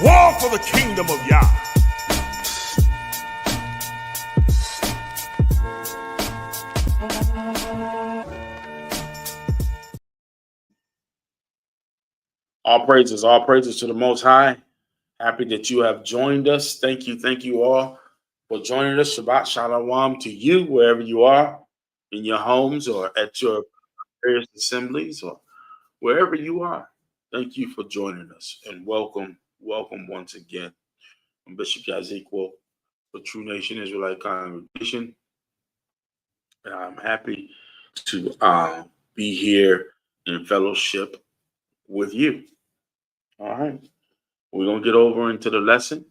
War for the kingdom of Yah. All praises to the Most High. Happy that you have joined us. Thank you all for joining us. Shabbat Shalom to you, wherever you are, in your homes or at your various assemblies or wherever you are. Thank you for joining us and welcome once again. I'm Bishop Yaziquel for True Nation Israelite Congregation. And I'm happy to be here in fellowship with you. All right. We're going to get over into the lesson.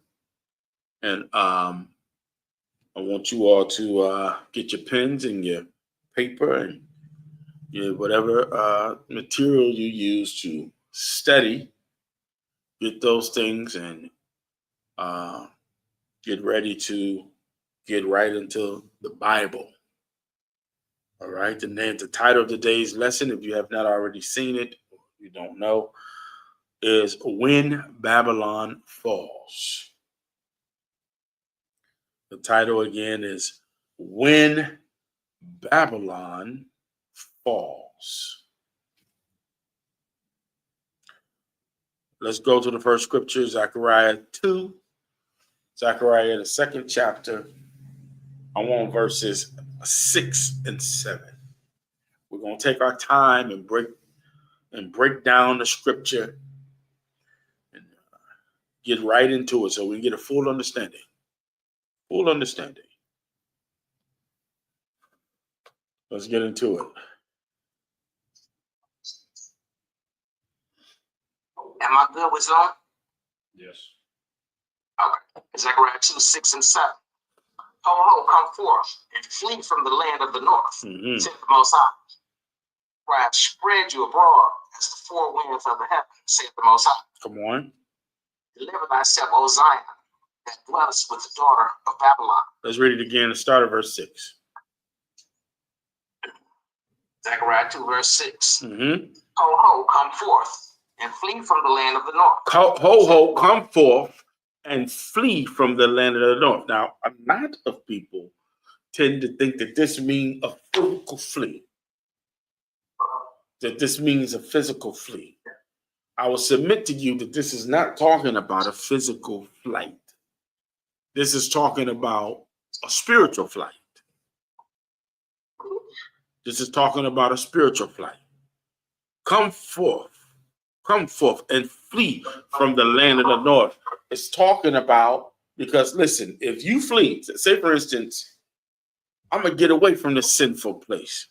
And I want you all to get your pens and your paper and whatever material you use to study. Get those things and get ready to get right into the Bible. All right. The title of today's lesson, if you have not already seen it, or you don't know, is When Babylon Falls. The title again is When Babylon Falls. Let's go to the first scripture, Zechariah 2. Zechariah, the second chapter. I want verses 6 and 7. We're going to take our time and break down the scripture and get right into it so we can get a full understanding. Full understanding. Let's get into it. Am I good with Zoom? Yes. Okay. Zechariah 2, 6 and 7. Ho, ho, come forth and flee from the land of the north, said the Most High. For I have spread you abroad as the four winds of the heaven, said the Most High. Come on. Deliver thyself, O Zion, that dwellest with the daughter of Babylon. Let's read it again and start at verse 6. Zechariah 2, verse 6. Ho, ho, come forth and flee from the land of the north. Ho, come forth and flee from the land of the north. Now, a lot of people tend to think that this means a physical flee. That this means a physical flee. I will submit to you that this is not talking about a physical flight. This is talking about a spiritual flight. This is talking about a spiritual flight. Come forth and flee from the land of the north. It's talking about, because listen, if you flee, say for instance, I'm going to get away from this sinful place.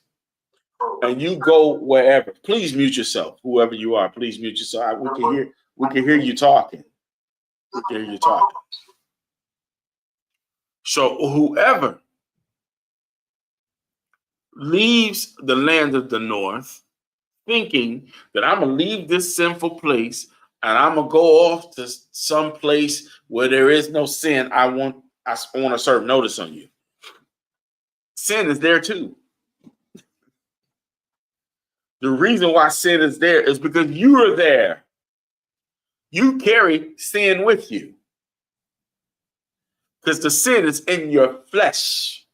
And you go wherever. Please mute yourself, whoever you are. Please mute yourself. We can hear you talking. We can hear you talking. So whoever leaves the land of the north, thinking that I'm gonna leave this sinful place and I'm gonna go off to some place where there is no sin, I want to serve notice on you. Sin is there too. The reason why sin is there is because you are there. You carry sin with you. Because the sin is in your flesh.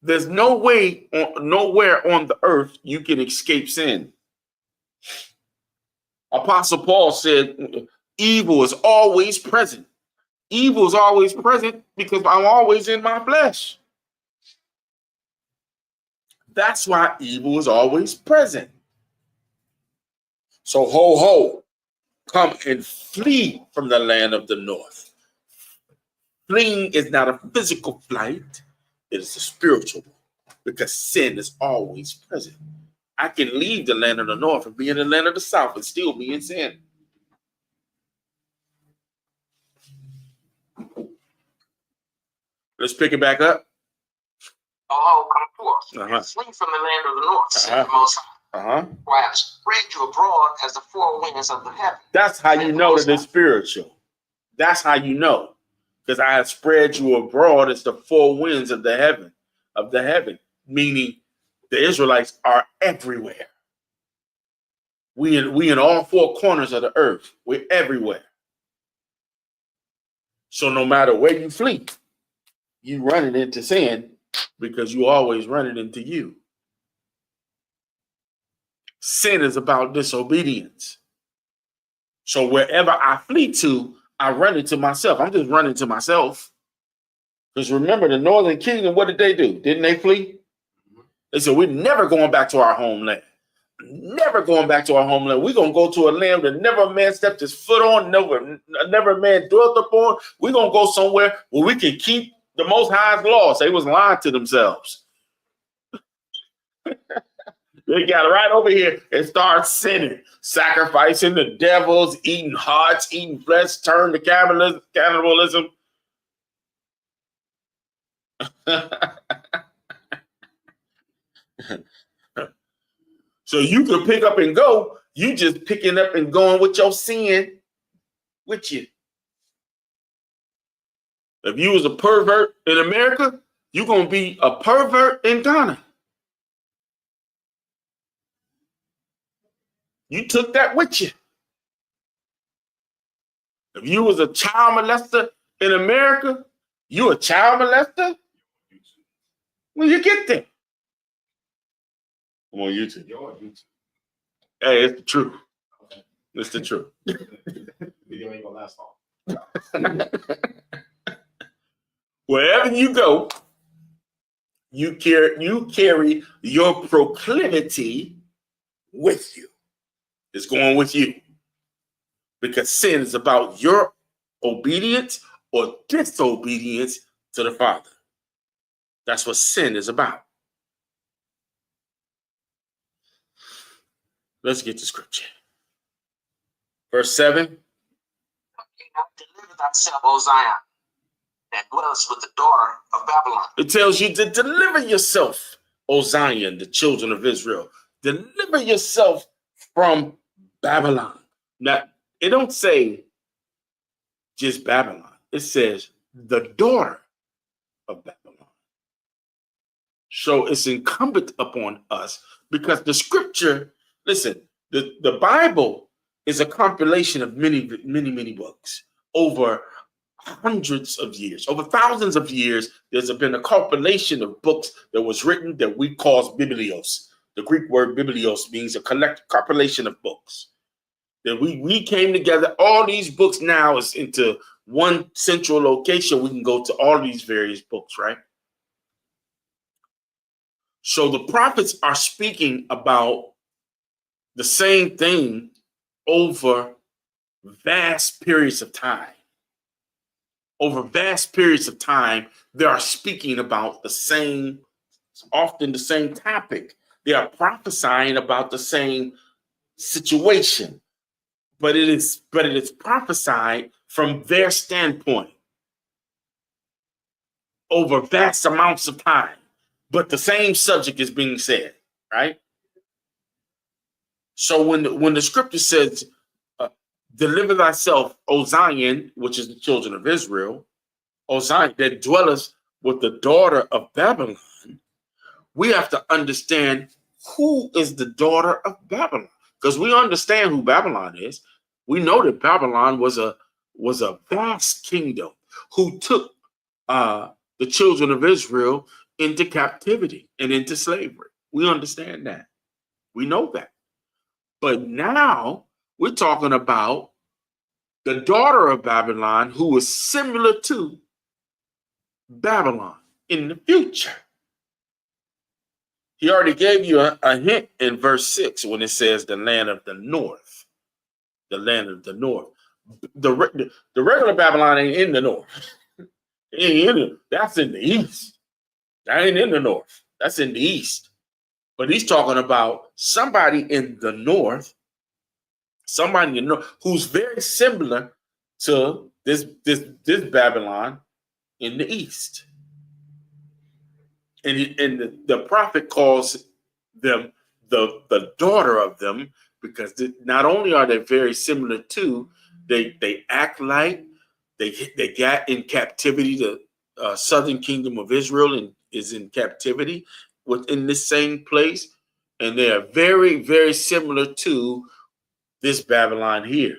There's no way, nowhere on the earth you can escape sin. Apostle Paul said, evil is always present. Evil is always present because I'm always in my flesh. That's why evil is always present. So ho, come and flee from the land of the north. Fleeing is not a physical flight. It is a spiritual one because sin is always present. I can leave the land of the north and be in the land of the south and still be in sin. Let's pick it back up. Ho, come forth and flee from the land of the north, said the Most High. For I have spread you abroad as the four winds of the heaven. That's how you know that it's spiritual. That's how you know. Because I have spread you abroad as the four winds of the heaven, meaning the Israelites are everywhere. We in all four corners of the earth. We're everywhere. So no matter where you flee, you running into sin because you always running into you. Sin is about disobedience. So wherever I flee to, I run into myself. I'm just running to myself. Because remember, the northern kingdom, what did they do? Didn't they flee? They said, we're never going back to our homeland. Never going back to our homeland. We're going to go to a land that never a man stepped his foot on, never a man dwelt upon. We're going to go somewhere where we can keep the Most High's laws. They was lying to themselves. They got right over here and started sinning, sacrificing the devils, eating hearts, eating flesh, turned to cannibalism. So you can pick up and go. You just picking up and going with your sin with you. If you was a pervert in America, you're going to be a pervert in Ghana. You took that with you. If you was a child molester in America, you a child molester? When you get there. I'm on YouTube. You're on YouTube. Hey, it's the truth. It's the truth. Video ain't gonna last long. Wherever you go, you carry your proclivity with you. It's going with you. Because sin is about your obedience or disobedience to the Father. That's what sin is about. Let's get to scripture. Verse 7. Deliver thyself, O Zion, that dwellest with the daughter of Babylon. It tells you to deliver yourself, O Zion, the children of Israel. Deliver yourself from Babylon. Now, it don't say just Babylon. It says the daughter of Babylon. So it's incumbent upon us because the scripture, listen, the Bible is a compilation of many, many, many books over hundreds of years, over thousands of years. There's been a compilation of books that was written that we call biblios. The Greek word biblios means a compilation of books. That we came together. All these books now is into one central location. We can go to all these various books, right? So the prophets are speaking about the same thing over vast periods of time. Over vast periods of time, they are speaking about the same, often the same topic. They are prophesying about the same situation, but it is prophesied from their standpoint over vast amounts of time. But the same subject is being said, right? So when the scripture says, deliver thyself, O Zion, which is the children of Israel, O Zion, that dwelleth with the daughter of Babylon, we have to understand who is the daughter of Babylon. Because we understand who Babylon is. We know that Babylon was a vast kingdom who took the children of Israel into captivity and into slavery. We understand that. We know that. But now we're talking about the daughter of Babylon who is similar to Babylon in the future. He already gave you a hint in verse 6 when it says the land of the north. The land of the north. The regular Babylon ain't in the north. That's in the east. That ain't in the north. That's in the east. But he's talking about somebody in the north, somebody in the north who's very similar to this Babylon in the east. And the prophet calls them the daughter of them because not only are they very similar to, they act like they got in captivity. The southern kingdom of Israel is in captivity within this same place, and they are very, very similar to this Babylon here.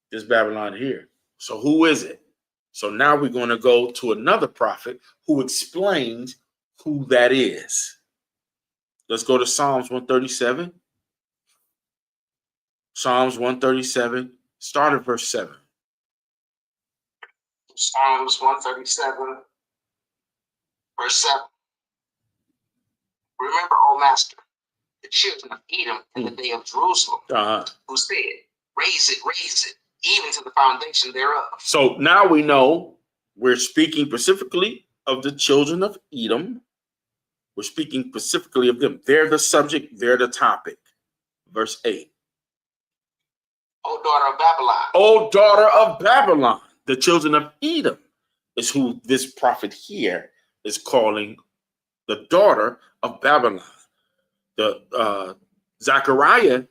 This Babylon here. So who is it? So now we're going to go to another prophet who explains who that is. Let's go to Psalms 137. Psalms 137, start at verse 7. Psalms 137, verse 7. Remember, O Master, the children of Edom in the day of Jerusalem, who said, raise it, even to the foundation thereof. So now we know we're speaking specifically of the children of Edom. We're speaking specifically of them. They're the subject, they're the topic. Verse 8. O daughter of Babylon. O daughter of Babylon. The children of Edom is who this prophet here is calling the daughter of Babylon. The Zechariah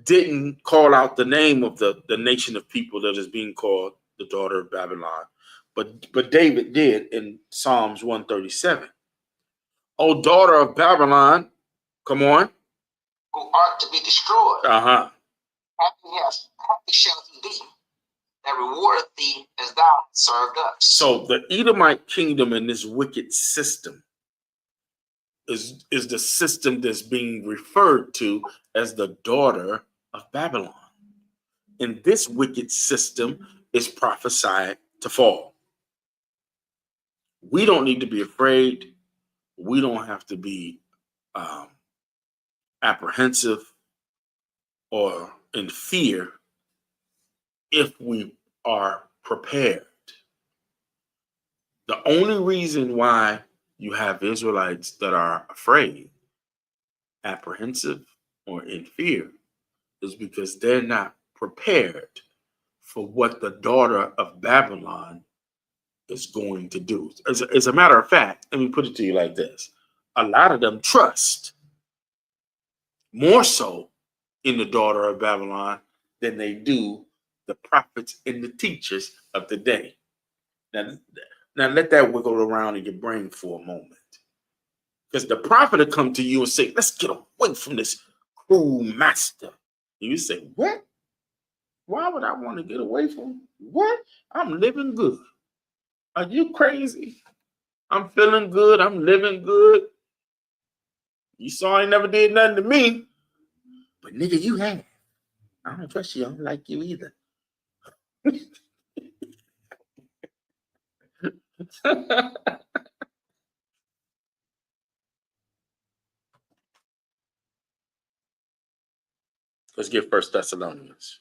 didn't call out the name of the nation of people that is being called the daughter of Babylon, but David did in Psalms 137. O daughter of Babylon, come on. Who art to be destroyed. Happy shall he be that rewardeth thee as thou served us. So the Edomite kingdom in this wicked system is the system that's being referred to as the daughter of Babylon. And this wicked system is prophesied to fall. We don't need to be afraid. We don't have to be apprehensive or in fear if we are prepared. The only reason why you have Israelites that are afraid, apprehensive, or in fear is because they're not prepared for what the daughter of Babylon is going to do. As a matter of fact, let me put it to you like this. A lot of them trust more so in the daughter of Babylon than they do the prophets and the teachers of the day. Now let that wiggle around in your brain for a moment. Because the prophet will come to you and say, let's get away from this cruel master. And you say, what? Why would I want to get away from? What? I'm living good. Are you crazy? I'm feeling good. I'm living good. You saw he never did nothing to me. But nigga, you have. I don't trust you. I don't like you either. Let's get 1 Thessalonians.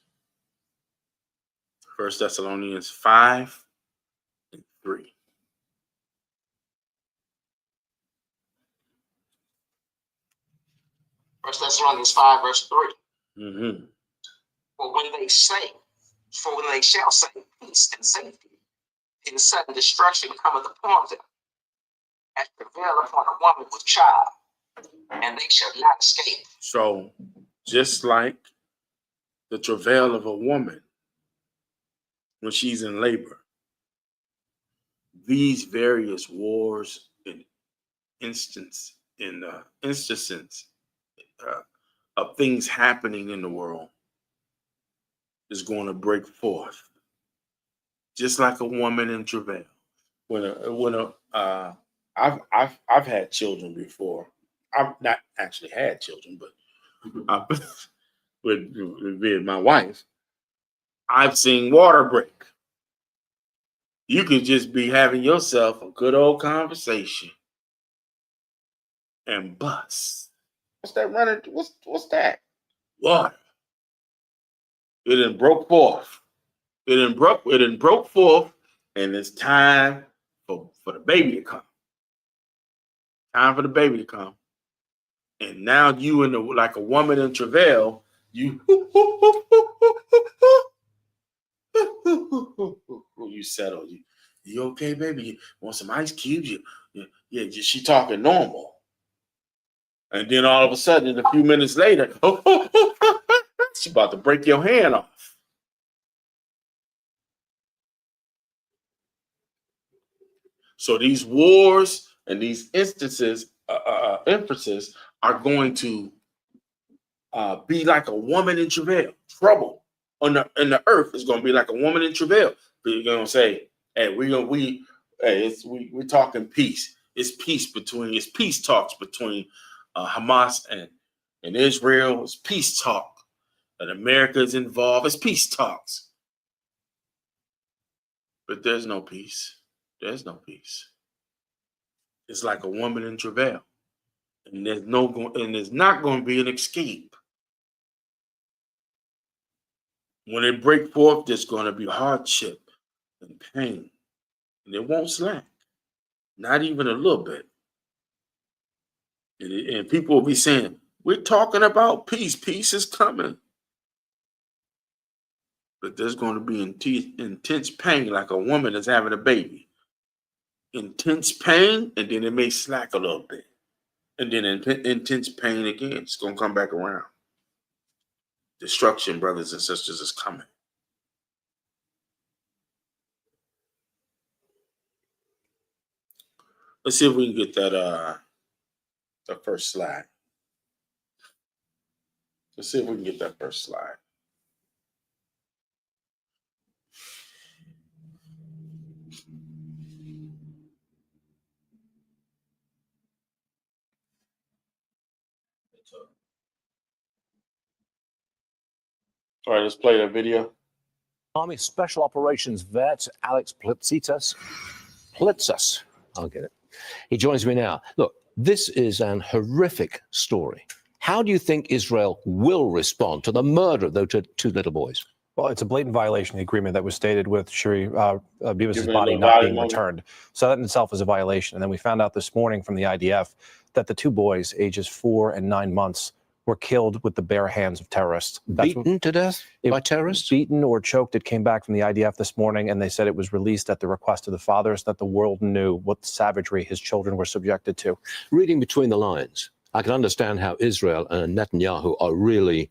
1 Thessalonians 5 and 3. First Thessalonians 5, verse 3. Mm-hmm. For when they shall say peace and safety, then sudden destruction cometh upon them, as travail upon a woman with child, and they shall not escape. So, just like the travail of a woman when she's in labor, these various wars and instances of things happening in the world is going to break forth, just like a woman in travail. I've had children before. I've not actually had children, but with my wife, I've seen water break. You could just be having yourself a good old conversation and bust. What's that running? What's that? Water. It done broke forth. It done broke forth, and it's time for the baby to come. Time for the baby to come. And now you like a woman in travail, you you settle. You okay, baby? You want some ice cubes? She talking normal. And then all of a sudden, a few minutes later, she about to break your hand off. So these wars and these emphasis are going to be like a woman in travail. Trouble in the earth is going to be like a woman in travail. You're going to say, Hey, we're talking peace. It's peace talks between Hamas and Israel. It's peace talk. And America is involved. It's peace talks. But there's no peace. There's no peace. It's like a woman in travail. And there's not going to be an escape. When they break forth, there's going to be hardship and pain. And it won't slack. Not even a little bit. And people will be saying, we're talking about peace. Peace is coming. But there's going to be intense pain, like a woman that's having a baby. Intense pain, and then it may slack a little bit. And then intense pain again. It's going to come back around. Destruction, brothers and sisters, is coming. Let's see if we can get that the first slide. Let's see if we can get that first slide. All right, let's play that video. Army Special Operations vet Alex Plitzas. I'll get it. He joins me now. Look, this is an horrific story. How do you think Israel will respond to the murder of those two little boys? Well, it's a blatant violation of the agreement that was stated with Shiri Beavis' body not being returned. So that in itself is a violation. And then we found out this morning from the IDF that the two boys, ages 4 and 9 months, were killed with the bare hands of terrorists. Beaten to death by terrorists? Beaten or choked. It came back from the IDF this morning, and they said it was released at the request of the fathers, that the world knew what savagery his children were subjected to. Reading between the lines, I can understand how Israel and Netanyahu are really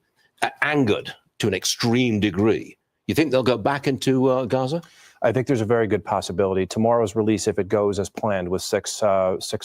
angered to an extreme degree. You think they'll go back into Gaza? I think there's a very good possibility. Tomorrow's release, if it goes as planned, with six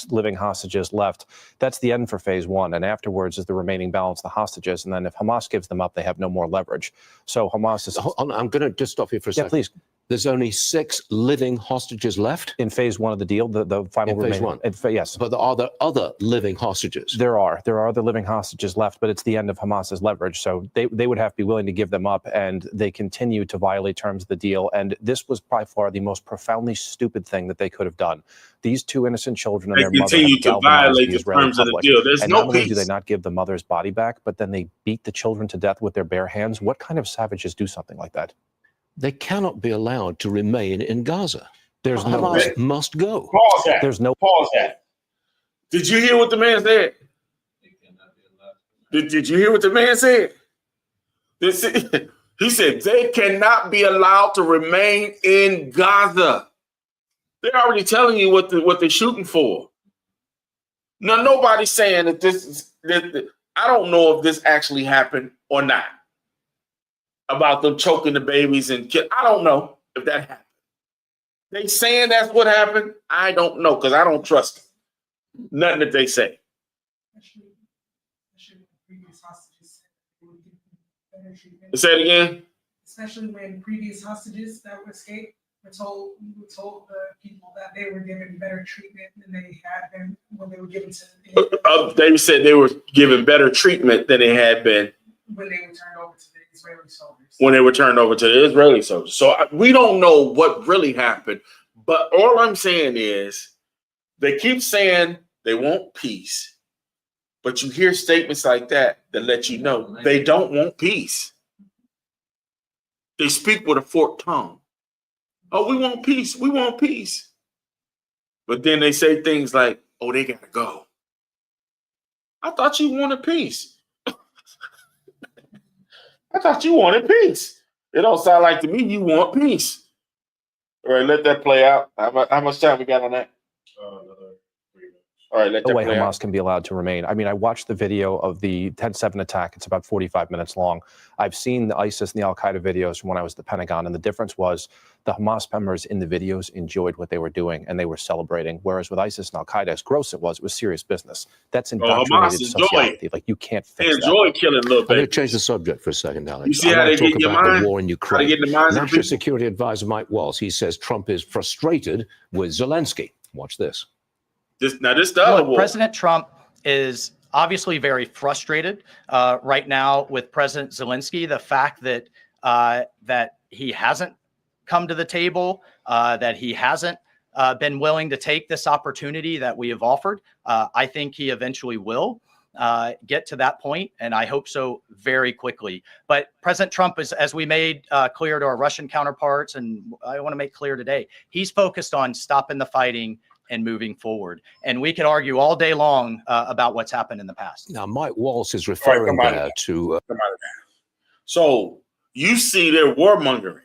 living hostages left, that's the end for phase one. And afterwards is the remaining balance, the hostages. And then if Hamas gives them up, they have no more leverage. So Hamas is... I'm going to just stop you for a second. Yeah, please. There's only 6 living hostages left? In phase one of the deal, the final phase one? Yes. But are there other living hostages? There are other living hostages left, but it's the end of Hamas's leverage. So they would have to be willing to give them up, and they continue to violate terms of the deal. And this was by far the most profoundly stupid thing that they could have done. These two innocent children and their mother continue to violate the terms of the deal. There's and no not only peace. do they not give the mother's body back, but then they beat the children to death with their bare hands. What kind of savages do something like that? They cannot be allowed to remain in Gaza. There's no Hamas must go. Pause that. There's no Pause that. Did you hear what the man said? Did you hear what the man said? He said they cannot be allowed to remain in Gaza. They're already telling you what they're shooting for. Now, nobody's saying that this is. I don't know if this actually happened or not. About them choking the babies and kill. I don't know if that happened. They saying that's what happened. I don't know, because I don't trust them. Nothing that they say. Say it again. Especially when previous hostages that were escaped were told the people that they were given better treatment than they had been when they were given to. They said they were given better treatment than they had been when they were turned over to the Israeli soldiers. When they were turned over to the Israeli soldiers. So we don't know what really happened. But all I'm saying is they keep saying they want peace. But you hear statements like that let you know they don't want peace. They speak with a forked tongue. Oh, we want peace. We want peace. But then they say things like, oh, they got to go. I thought you wanted peace. I thought you wanted peace. It don't sound like to me you want peace. All right, let that play out. How much time we got on that? Another 3 minutes. All right, let the that way play out. Hamas can be allowed to remain. I mean, I watched the video of the 10/7 attack. It's about 45 minutes long. I've seen the ISIS and the Al-Qaeda videos from when I was at the Pentagon, and the difference was the Hamas members in the videos enjoyed what they were doing, and they were celebrating. Whereas with ISIS and Al-Qaeda, as gross it was serious business. That's indoctrinated sociopathy. Like, you can't They fix that. enjoy killing little I'm going to babies. change the subject for a second, Alex. You see I how want they to talk get in your about the mind? war in How Ukraine. they get in the minds of National people? Security Advisor Mike Waltz, he says Trump is frustrated with Zelensky. Watch this. This the other Look, war. President Trump is obviously very frustrated right now with President Zelensky. The fact that that he hasn't come to the table, that he hasn't been willing to take this opportunity that we have offered. I think he eventually will get to that point, and I hope so very quickly. But President Trump is, as we made clear to our Russian counterparts, and I want to make clear today, he's focused on stopping the fighting and moving forward. And we can argue all day long about what's happened in the past. Now, Mike Waltz is referring there to... So you see they're warmongering.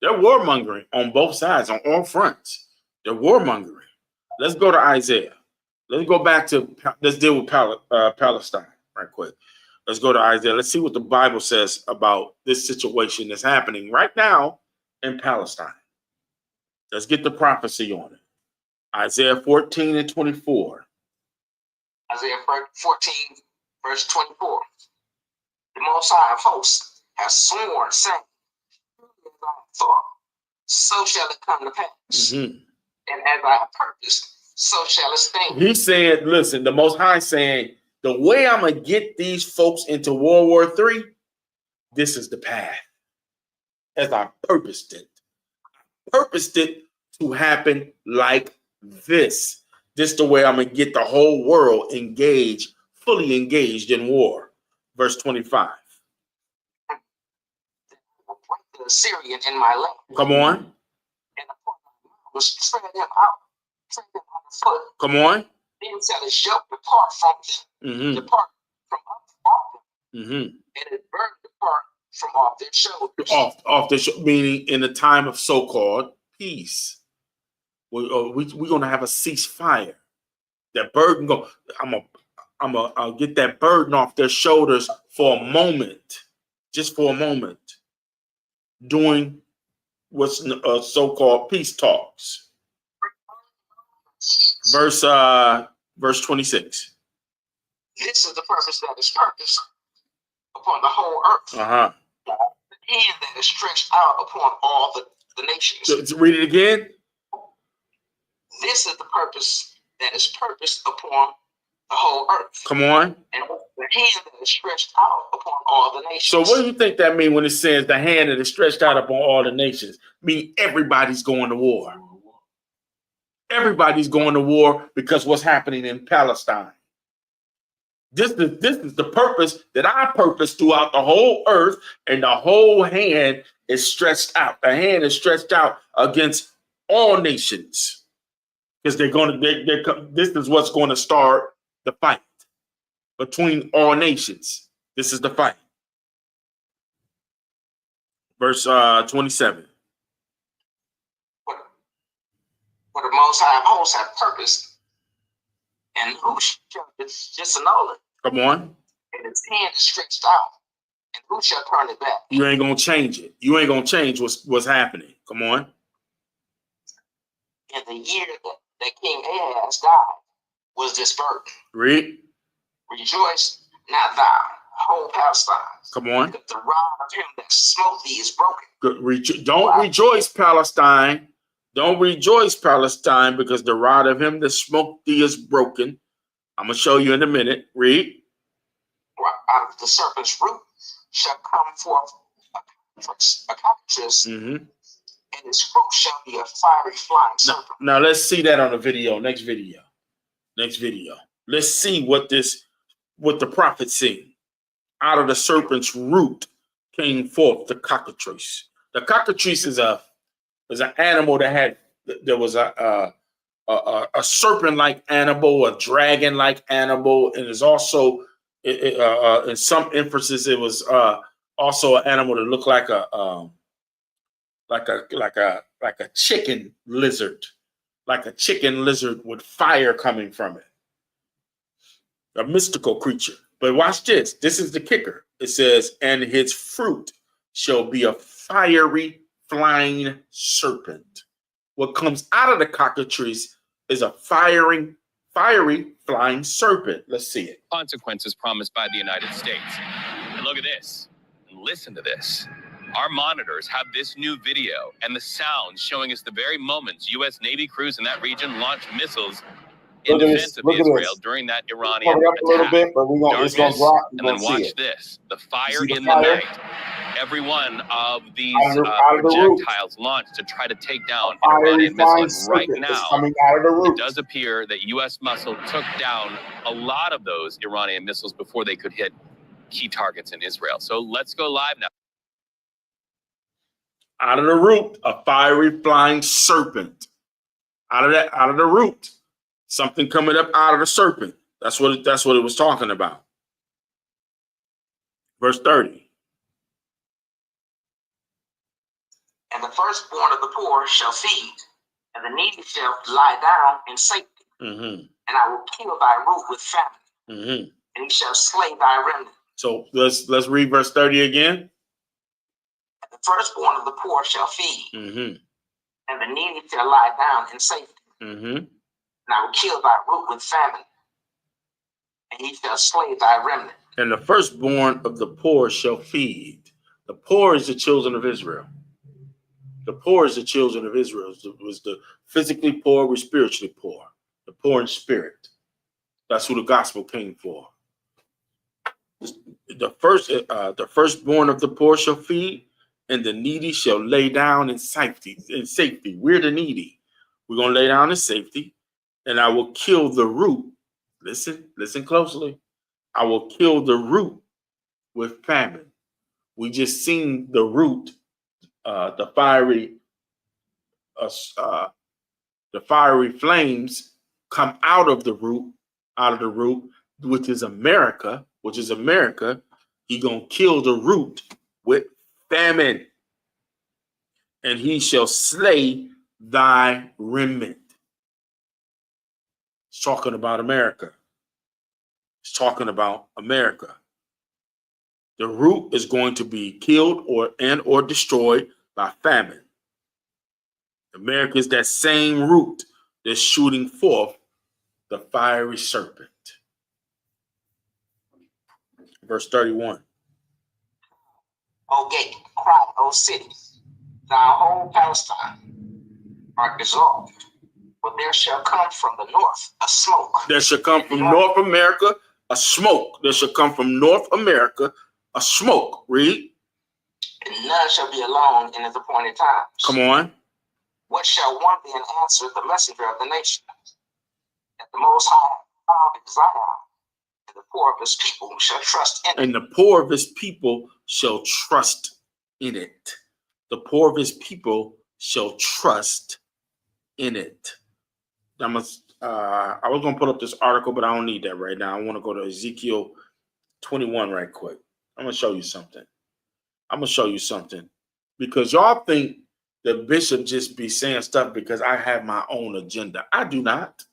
They're warmongering on both sides, on all fronts. They're warmongering. Let's go to Isaiah. Let's go back to, let's deal with Palestine right quick. Let's go to Isaiah. Let's see what the Bible says about this situation that's happening right now in Palestine. Let's get the prophecy on it. Isaiah 14 and 24. Isaiah 14, verse 24. The Most High of Hosts has sworn, saying, so shall it come to pass. Mm-hmm. And as I have purposed, so shall it stand. He said, listen, the Most High saying, the way I'm going to get these folks into World War III, this is the path. As I purposed it. Purposed it to happen like this. This is the way I'm going to get the whole world engaged, fully engaged in war. Verse 25. The Syrian in my land. Come on. And was tread him out, tread him on the foot. Come on. Then shall his yoke depart from them, Mm-hmm. depart from off them, Mm-hmm. and his burden depart from off their shoulders. Off the meaning in the time of so-called peace. We're going to have a ceasefire. That burden go. I'll get that burden off their shoulders for a moment, just for a moment, doing what's so-called peace talks. Verse 26. This is the purpose that is purposed upon the whole earth. Uh-huh. The hand that is stretched out upon all the nations. Read it again. This is the purpose that is purposed upon the whole earth. Come on. And the hand that is stretched out upon all the nations. So what do you think that means when it says the hand that is stretched out upon all the nations? I mean, everybody's going to war. Everybody's going to war because what's happening in Palestine. This is the purpose that I purpose throughout the whole earth, and the whole hand is stretched out. The hand is stretched out against all nations because this is what's going to start the fight between all nations. This is the fight. Verse 27. What the Most High of Hosts have purposed, and who shall disannul it? Come on. And his hand is stretched out, and who shall turn it back? You ain't gonna change it. You ain't gonna change what's happening. Come on. In the year that King Ahaz died was this burden. Read. Rejoice not thou, whole Palestine. Come on. Because the rod of him that smote thee is broken. Good. Don't rejoice, Palestine. Don't rejoice, Palestine, because the rod of him that smote thee is broken. I'm going to show you in a minute. Read. Out of the serpent's root shall come forth a cockatrice, Mm-hmm. and his fruit shall be a fiery flying serpent. Now let's see that on the video. Next video. Let's see what the prophet seen. Out of the serpent's root came forth the cockatrice. The cockatrice is an animal there was a serpent-like animal, a dragon-like animal, and there's also in some instances it was also an animal that looked like a chicken lizard with fire coming from it. a mystical creature. But watch this. This is the kicker. It says, and his fruit shall be a fiery flying serpent. What comes out of the cockatrice is a fiery flying serpent. Let's see it. Consequences promised by the United States. And look at this. And listen to this. Our monitors have this new video and the sound showing us the very moments U.S. Navy crews in that region launched missiles in defense of Israel during that Iranian attack. A little bit, but it's going to drop. And then watch this. The fire in the night. Every one of these projectiles launched to try to take down an Iranian missile. Right now, it does appear that U.S. muscle took down a lot of those Iranian missiles before they could hit key targets in Israel. So let's go live now. Out of the root, a fiery flying serpent. Out of the root, something coming up out of the serpent. That's what it was talking about. Verse 30. And the firstborn of the poor shall feed, and the needy shall lie down in safety. Mm-hmm. And I will kill thy root with famine, Mm-hmm. and he shall slay thy remnant. So let's read verse 30 again. And the firstborn of the poor shall feed, Mm-hmm. and the needy shall lie down in safety. Mm-hmm. And I will kill thy root with famine, and he shall slay thy remnant. And the firstborn of the poor shall feed. The poor is the children of Israel. The poor is the children of Israel. It was the physically poor, we're spiritually poor. The poor in spirit. That's who the gospel came for. The firstborn of the poor shall feed, and the needy shall lay down in safety. We're the needy. We're going to lay down in safety, and I will kill the root. Listen closely. I will kill the root with famine. We just seen the root, the fiery flames come out of the root, which is America. He gonna kill the root with famine, and he shall slay thy remnant. It's talking about America. It's talking about America. The root is going to be killed or destroyed by famine. America is that same root that's shooting forth the fiery serpent. Verse 31. O gate, cry, O city, thou whole Palestine art dissolved. For there shall come from the north a smoke. There shall come from North America a smoke. There shall come from North America a smoke. Read. And none shall be alone in his appointed times. Come on. What shall one be in answer the messenger of the nation? That the Most High found in Zion, and the poor of his people shall trust in it. And the poor of his people shall trust in it. The poor of his people shall trust in it. I was going to put up this article, but I don't need that right now. I want to go to Ezekiel 21 right quick. I'm going to show you something. Because y'all think the bishop just be saying stuff because I have my own agenda. I do not.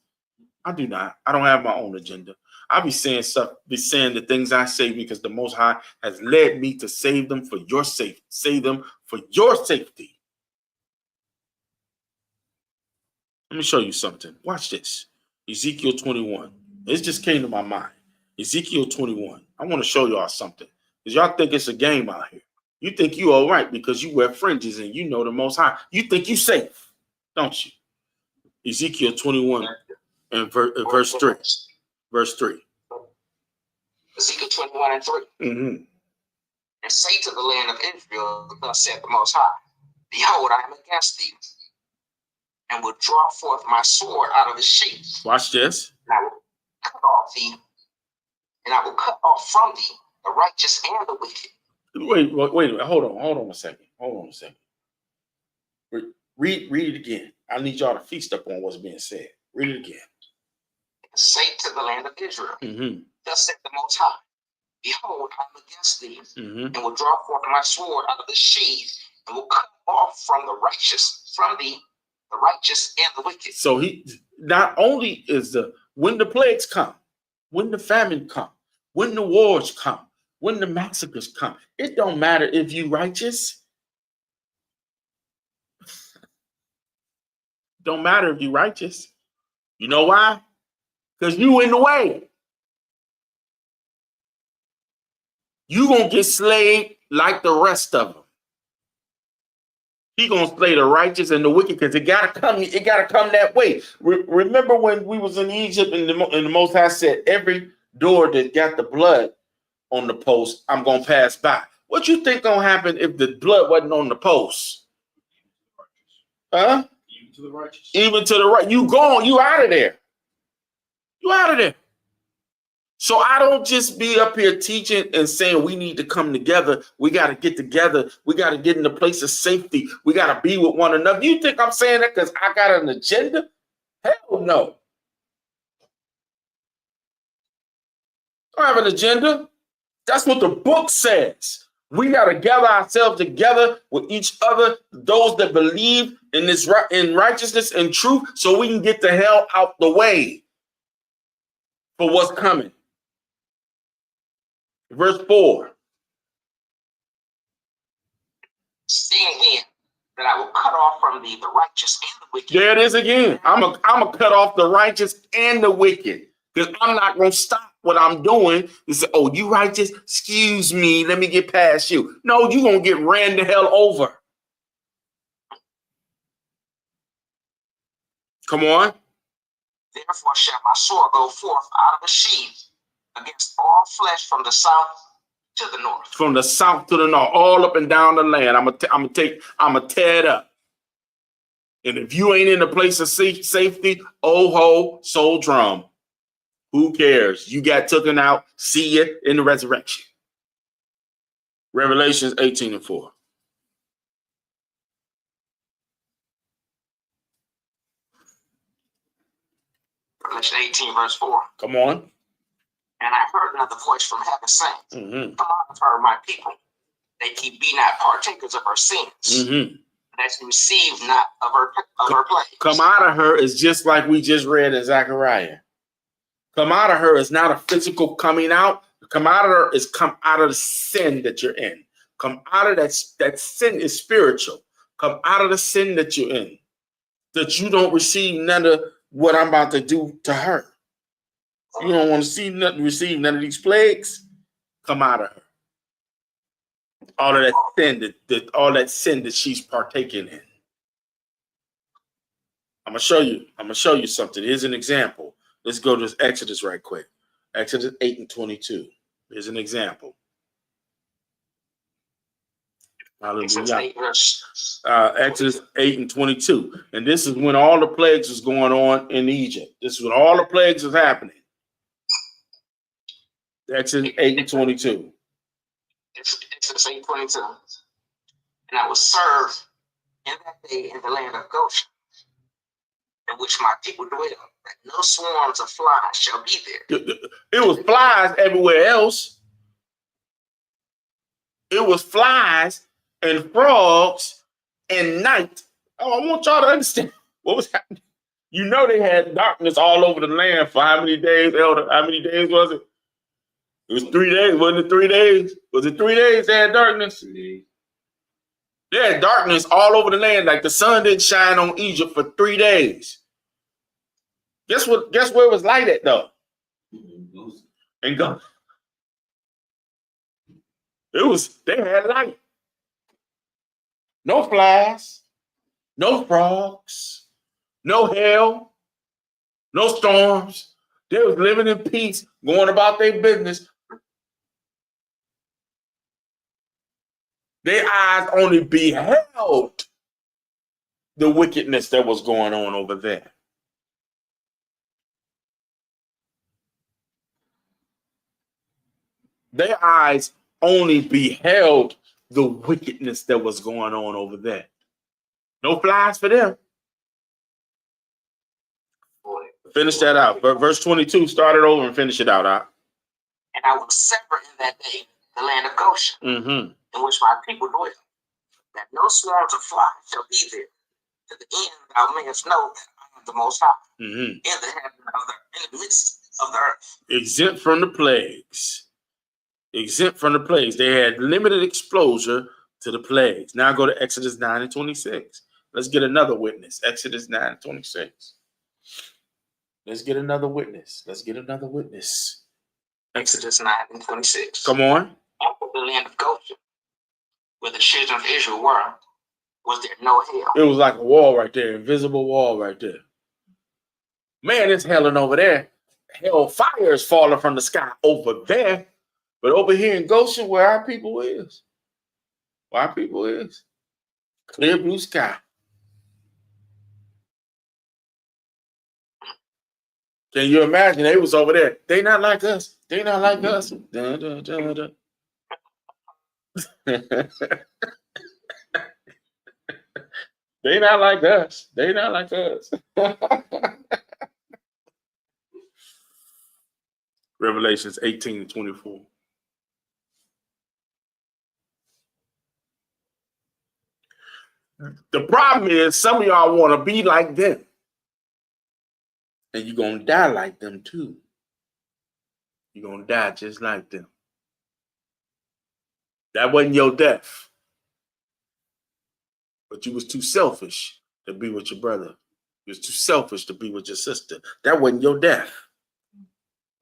I don't have my own agenda. I be saying the things I say because the Most High has led me to save them for your safety. Save them for your safety. Let me show you something. Watch this. Ezekiel 21. This just came to my mind. Ezekiel 21. I want to show y'all something. Because y'all think it's a game out here. You think you all right because you wear fringes and you know the Most High. You think you safe, don't you? Ezekiel 21 and verse 3. Verse 3. Ezekiel 21 and 3. Mm-hmm. And say to the land of Israel, thus saith the Most High, behold, I am against thee, and will draw forth my sword out of his sheath. Watch this. And I will cut off thee, and I will cut off from thee the righteous and the wicked. Wait. Hold on a second. Read it again. I need y'all to feast up on what's being said. Read it again. Say to the land of Israel, Mm-hmm. thus saith the Most High, behold, I am against thee, Mm-hmm. and will draw forth my sword out of the sheath, and will cut off from the righteous, from thee, the righteous and the wicked. So he not only is when the plagues come, when the famine come, when the wars come, when the massacres come. It don't matter if you righteous. Don't matter if you righteous. You know why? Because you in the way. You gonna get slayed like the rest of them. He gonna slay the righteous and the wicked because it gotta come. It gotta come that way. Remember when we was in Egypt and the Most High said, every door that got the blood on the post, I'm gonna pass by. What you think gonna happen if the blood wasn't on the post? Huh? Even to the righteous. Even to the right. You gone. You out of there. You out of there. So I don't just be up here teaching and saying we need to come together. We got to get together. We got to get in a place of safety. We got to be with one another. You think I'm saying that because I got an agenda? Hell no. I don't have an agenda. That's what the book says. We got to gather ourselves together with each other, those that believe in this in righteousness and truth, so we can get the hell out the way for what's coming. Verse 4. Seeing then that I will cut off from thee the righteous and the wicked. There it is again. I'm a cut off the righteous and the wicked. Because I'm not going to stop what I'm doing and say, oh, you righteous? Excuse me. Let me get past you. No, you're going to get ran the hell over. Come on. Therefore shall my sword go forth out of the sheath against all flesh from the south to the north. From the south to the north, all up and down the land. I'm gonna tear it up. And if you ain't in a place of safety, oh ho, soul drum. Who cares? You got taken out. See you in the resurrection. Revelations 18:4. Revelation 18, verse 4. Come on. And I heard another voice from heaven saying, Come on of her, my people, that ye be not partakers of her sins, that ye receive not of her plagues. Come out of her is just like we just read in Zechariah. Come out of her is not a physical coming out. Come out of her is come out of the sin that you're in. Come out of that sin is spiritual. Come out of the sin that you're in. That you don't receive none of what I'm about to do to her. You don't want to see nothing, receive none of these plagues. Come out of her. All of that sin all that sin that she's partaking in. I'm gonna show you something. Here's an example. Let's go to Exodus right quick. Exodus 8:22. Here's an example. Hallelujah. Exodus 8:22. And this is when all the plagues was going on in Egypt. This is when all the plagues was happening. Exodus 8:22. Exodus 8:22. And I will serve in that day in the land of Goshen, in which my people dwell, that no swarms of flies shall be there. It was flies everywhere else. It was flies and frogs and night. Oh, I want y'all to understand what was happening. You know they had darkness all over the land for how many days, Elder? How many days was it? It was 3 days. Wasn't it 3 days? Was it 3 days they had darkness? 3 days. They had darkness all over the land. Like the sun didn't shine on Egypt for 3 days. Guess where it was light at though? And go. They had light. No flies, no frogs, no hail, no storms. They was living in peace, going about their business. Their eyes only beheld the wickedness that was going on over there. Their eyes only beheld the wickedness that was going on over there. No flies for them. Finish that out. Verse 22, start it over and finish it out. And I will sever in that day the land of Goshen, in which my people dwell, that no swarms of flies shall be there, to the end thou mayest know that I am the Most High, in the midst of the earth. Exempt from the plagues. Exempt from the plagues. They had limited exposure to the plagues. Now go to Exodus 9 and 26. Let's get another witness. Exodus 9 and 26. Let's get another witness. Let's get another witness. Exodus 9 and 26. Come on. After the land of Goshen, where the children of Israel were, was there no hell? It was like a wall right there, invisible wall right there. Man, it's helling over there. Hell fire is falling from the sky over there. But over here in Goshen, where our people is, clear blue sky. Can you imagine? They was over there. They not like us. They not like us. Dun, dun, dun, dun. They not like us. They not like us. Revelations 18 and 24. The problem is some of y'all want to be like them. And you're going to die like them too. You're going to die just like them. That wasn't your death. But you was too selfish to be with your brother. You was too selfish to be with your sister. That wasn't your death.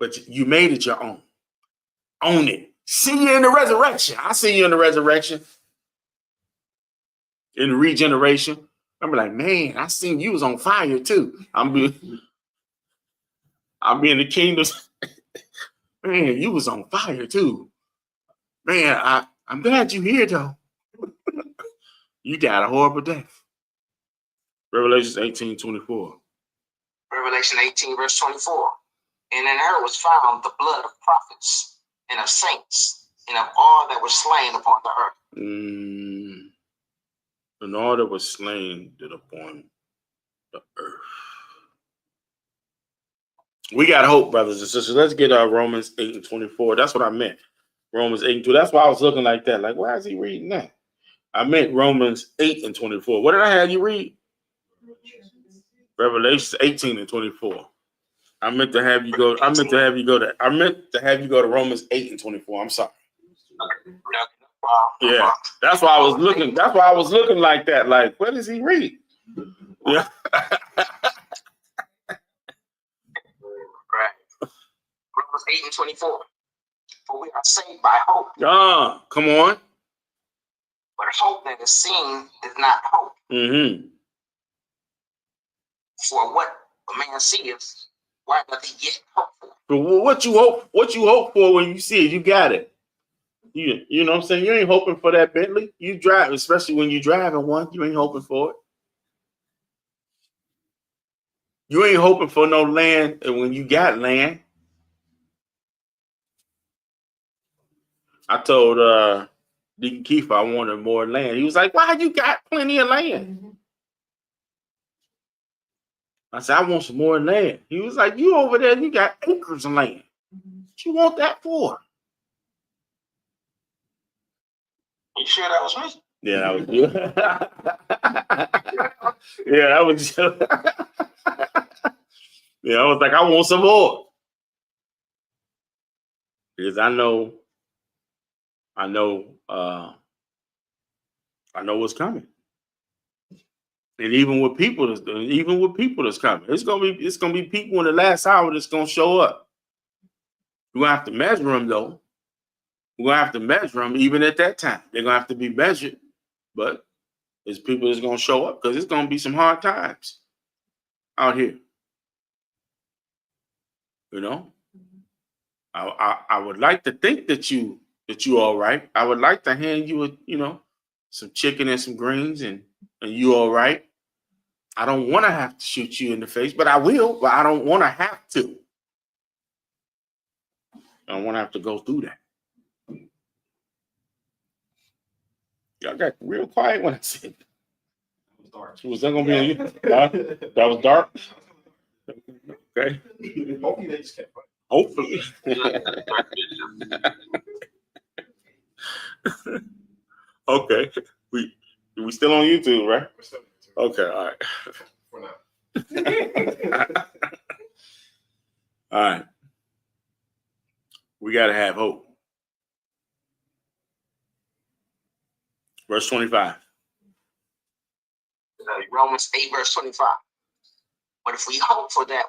But you made it your own. Own it. See you in the resurrection. I see you in the resurrection. In the regeneration. I'm like, man, I seen you was on fire too. I'm being the kingdom. Man, you was on fire too. Man, I'm glad you're here though. You died a horrible death. Revelation 18:24. Revelation 18, verse 24. And in her was found the blood of prophets and of saints and of all that were slain upon the earth. And all that was slain did upon the earth. We got hope, brothers and sisters. Let's get Romans 8 and 24. That's what I meant. Romans 8 and 2. That's why I was looking like that. Like, why is he reading that? I meant Romans 8 and 24. What did I have you read? Revelation 18 and 24. I meant to have you go to Romans 8 and 24. I'm sorry. Yeah. That's why I was looking. That's why I was looking like that. Like, what does he read? Yeah. Romans 8 and 24. For we are saved by hope. Come on. But hope that is seen is not hope. Mm-hmm. For what a man seeth, why doth he yet hope for? But what you hope for when you see it, you got it. You know what I'm saying? You ain't hoping for that Bentley. You drive, especially when you're driving one, you ain't hoping for it. You ain't hoping for no land when you got land. I told Deacon Keith I wanted more land. He was like, why you got plenty of land? Mm-hmm. I said, I want some more land. He was like, you over there, you got acres of land. Mm-hmm. What you want that for? You sure that was me? Yeah, that was you. Yeah, that was you. Yeah, I was like, I want some more. Because I know what's coming. And even with people that's coming, it's gonna be people in the last hour that's gonna show up. We're gonna have to measure them though. We're gonna have to measure them even at that time. They're gonna have to be measured, but there's people that's gonna show up because it's gonna be some hard times out here. You know, I would like to think that you all right. I would like to hand you some chicken and some greens and you all right. I don't want to have to shoot you in the face, but I will. But I don't want to have to. I don't want to have to go through that. Y'all got real quiet when I said that. Was that gonna be on you? That was dark. Okay. Hopefully they just kept fighting. Hopefully. Okay. We still on YouTube, right? We're still on YouTube. Okay, all right. For now. All right. We got to have hope. Verse 25. Romans 8, verse 25. But if we hope for that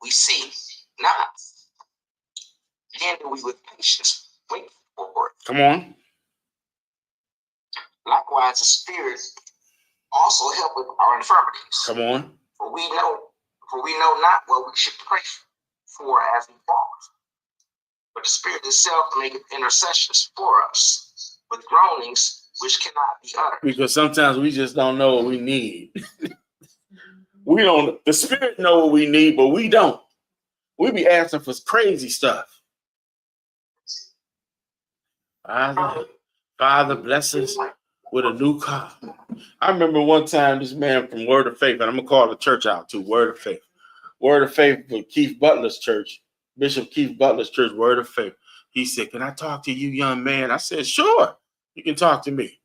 we see not, then do we with patience wait for it. Come on. Likewise, the Spirit also help with our infirmities. Come on. For we know not what we should pray for as we ought. But the Spirit itself maketh intercessions for us with groanings which cannot be uttered. Because sometimes we just don't know what we need. We don't. The Spirit know what we need, but we don't. We be asking for crazy stuff. Father, bless us with a new car. I remember one time this man from Word of Faith, and I'm gonna call the church out too. Word of Faith for Keith Butler's church, Bishop Keith Butler's church. Word of Faith. He said, "Can I talk to you, young man?" I said, "Sure, you can talk to me."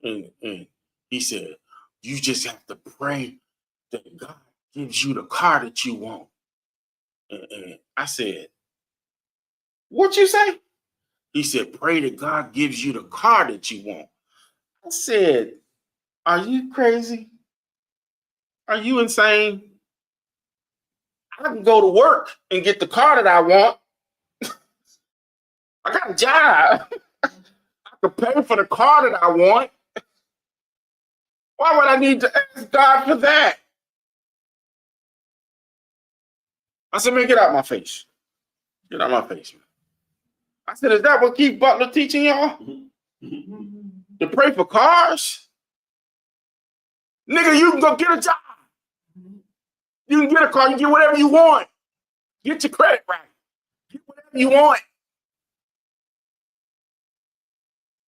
And he said, "You just have to pray that God gives you the car that you want." And I said, "What you say?" He said, "Pray that God gives you the car that you want." I said, "Are you crazy? Are you insane? I can go to work and get the car that I want. I got a job. I can pay for the car that I want. Why would I need to ask God for that?" I said, "Man, get out my face. Get out my face, man." I said, "Is that what Keith Butler teaching y'all? To pray for cars? Nigga, you can go get a job. You can get a car. You get whatever you want. Get your credit right. Get whatever you want.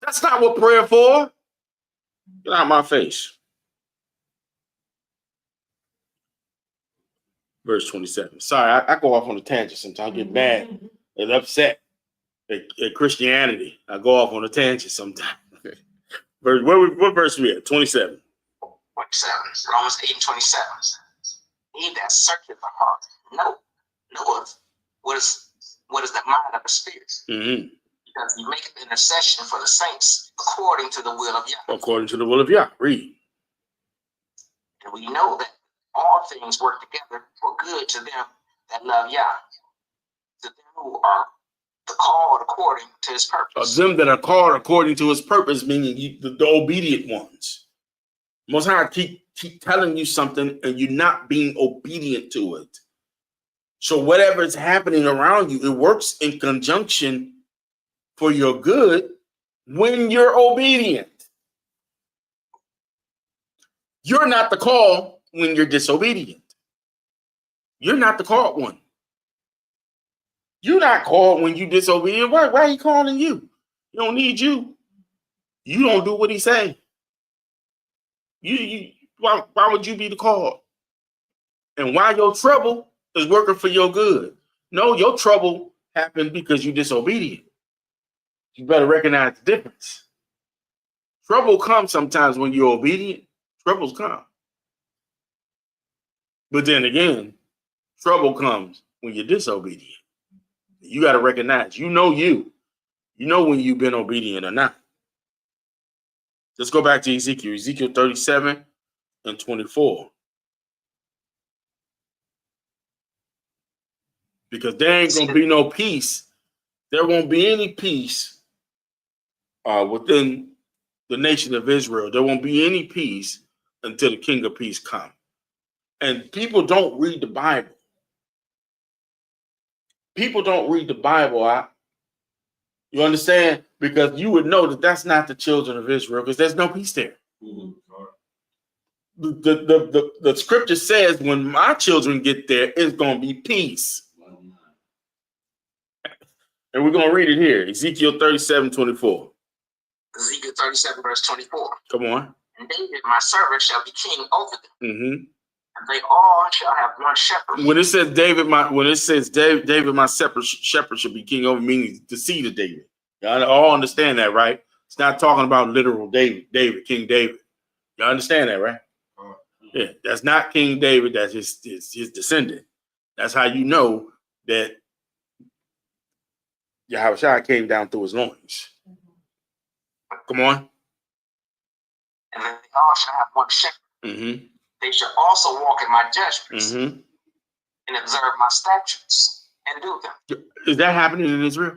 That's not what prayer for. Get out my face." Verse 27. Sorry, I go off on a tangent sometimes. I get mad and upset at Christianity. I go off on a tangent sometimes. What verse we at? 27. 27. Romans 8 and 27. He that searcheth the heart knoweth what is the mind of the Spirit. Mm-hmm. Because he maketh intercession for the saints according to the will of Yah. According to the will of Yah. Read. And we know that all things work together for good to them that love Yah, to them who are called according to his purpose. Them that are called according to his purpose, meaning the obedient ones. Most High keep telling you something and you're not being obedient to it. So whatever is happening around you, it works in conjunction for your good when you're obedient. You're not the call when you're disobedient. You're not the called one. You're not called when you're disobedient. Why are he calling you? He don't need you. You don't do what he say. Why would you be the call? And why your trouble is working for your good? No, your trouble happened because you're disobedient. You better recognize the difference. Trouble comes sometimes when you're obedient. Troubles come. But then again, trouble comes when you're disobedient. You got to recognize, you know when you've been obedient or not. Let's go back to Ezekiel 37 and 24. Because there ain't going to be no peace. There won't be any peace within the nation of Israel. There won't be any peace until the King of Peace comes. And people don't read the Bible. People don't read the Bible. You understand? Because you would know that that's not the children of Israel because there's no peace there. Mm-hmm. The scripture says when my children get there, it's going to be peace. And we're going to read it here. Ezekiel 37, 24. Ezekiel 37, verse 24. Come on. And David, my servant, shall be king over them. Mm-hmm. And they all shall have one shepherd. When it says David, my shepherd should be king over, meaning the seed of David. Y'all all understand that, right? It's not talking about literal King David. Y'all understand that, right? Yeah, that's not King David. That's his descendant. That's how you know that Yahushua came down through his loins. Come on. And then they all shall have one shepherd. Mm-hmm. They shall also walk in my judgments Mm-hmm. and observe my statutes and do them. Is that happening in Israel?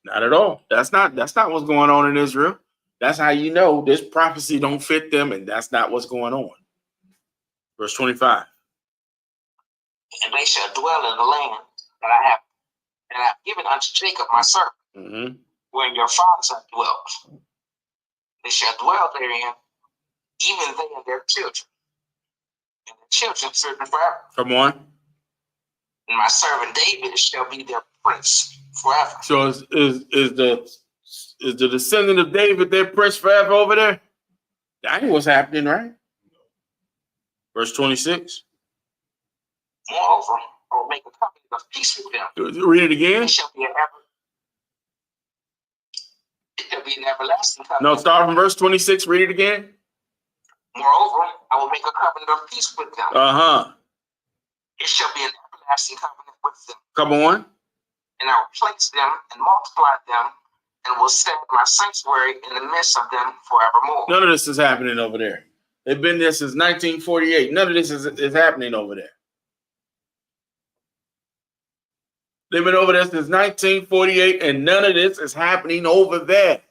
Not at all. That's not what's going on in Israel. That's how you know this prophecy don't fit them, and that's not what's going on. Verse 25. And they shall dwell in the land that I have given unto Jacob my servant, Mm-hmm. wherein your fathers have dwelt. They shall dwell therein, even they and their children, and their children certain forever. Come on. And my servant David shall be their prince forever. So is the descendant of David their prince forever over there? That ain't what's happening, right? Verse 26. Moreover, I will make a covenant of peace with them. Read it again. It shall be an everlasting covenant. No, start from verse 26. Read it again. Moreover, I will make a covenant of peace with them. Uh-huh. It shall be an everlasting covenant with them. Come on. And I will place them and multiply them, and will set my sanctuary in the midst of them forevermore. None of this is happening over there. They've been there since 1948. None of this is happening over there. They've been over there since 1948, and none of this is happening over there.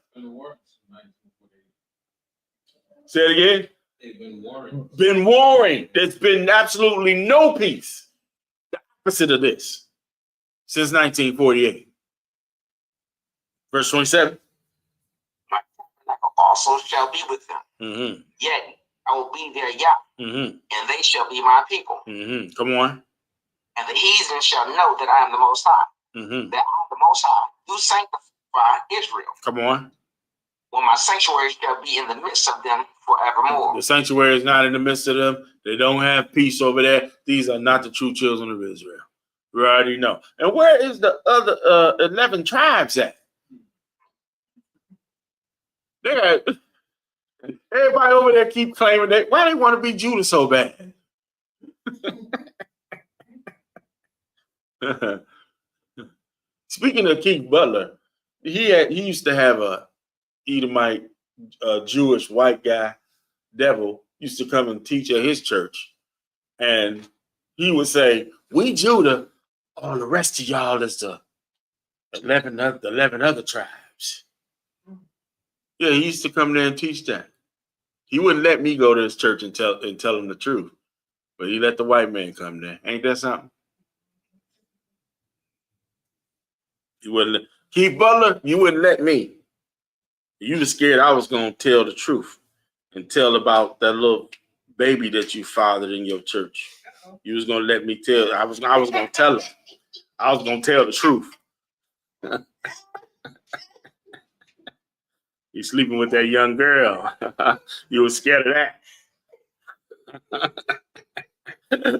Say it again. They've been warring. Been warring. There's been absolutely no peace. The opposite of this since 1948. Verse 27. My tabernacle also shall be with them. Mm-hmm. Yet I will be their Yah, Mm-hmm. and they shall be my people. Mm-hmm. Come on. And the heathen shall know that I am the Most High, Mm-hmm. that I, the Most High, do sanctify Israel. Come on. When my sanctuary shall be in the midst of them forevermore. The sanctuary is not in the midst of them. They don't have peace over there. These are not the true children of Israel. We already know. And where is the other 11 tribes at? They got, everybody over there keep claiming that. Why they want to be Judah so bad? Speaking of Keith Butler, he used to have a Edomite Jewish white guy, devil, used to come and teach at his church. And he would say, we Judah, all the rest of y'all is the 11 other tribes. Yeah, he used to come there and teach that. He wouldn't let me go to his church and tell him the truth. But he let the white man come there. Ain't that something? He wouldn't Keith Butler, you wouldn't let me. You were scared I was going to tell the truth and tell about that little baby that you fathered in your church. You was going to let me tell. I was going to tell him. I was going to tell the truth. You sleeping with that young girl. You were scared of that.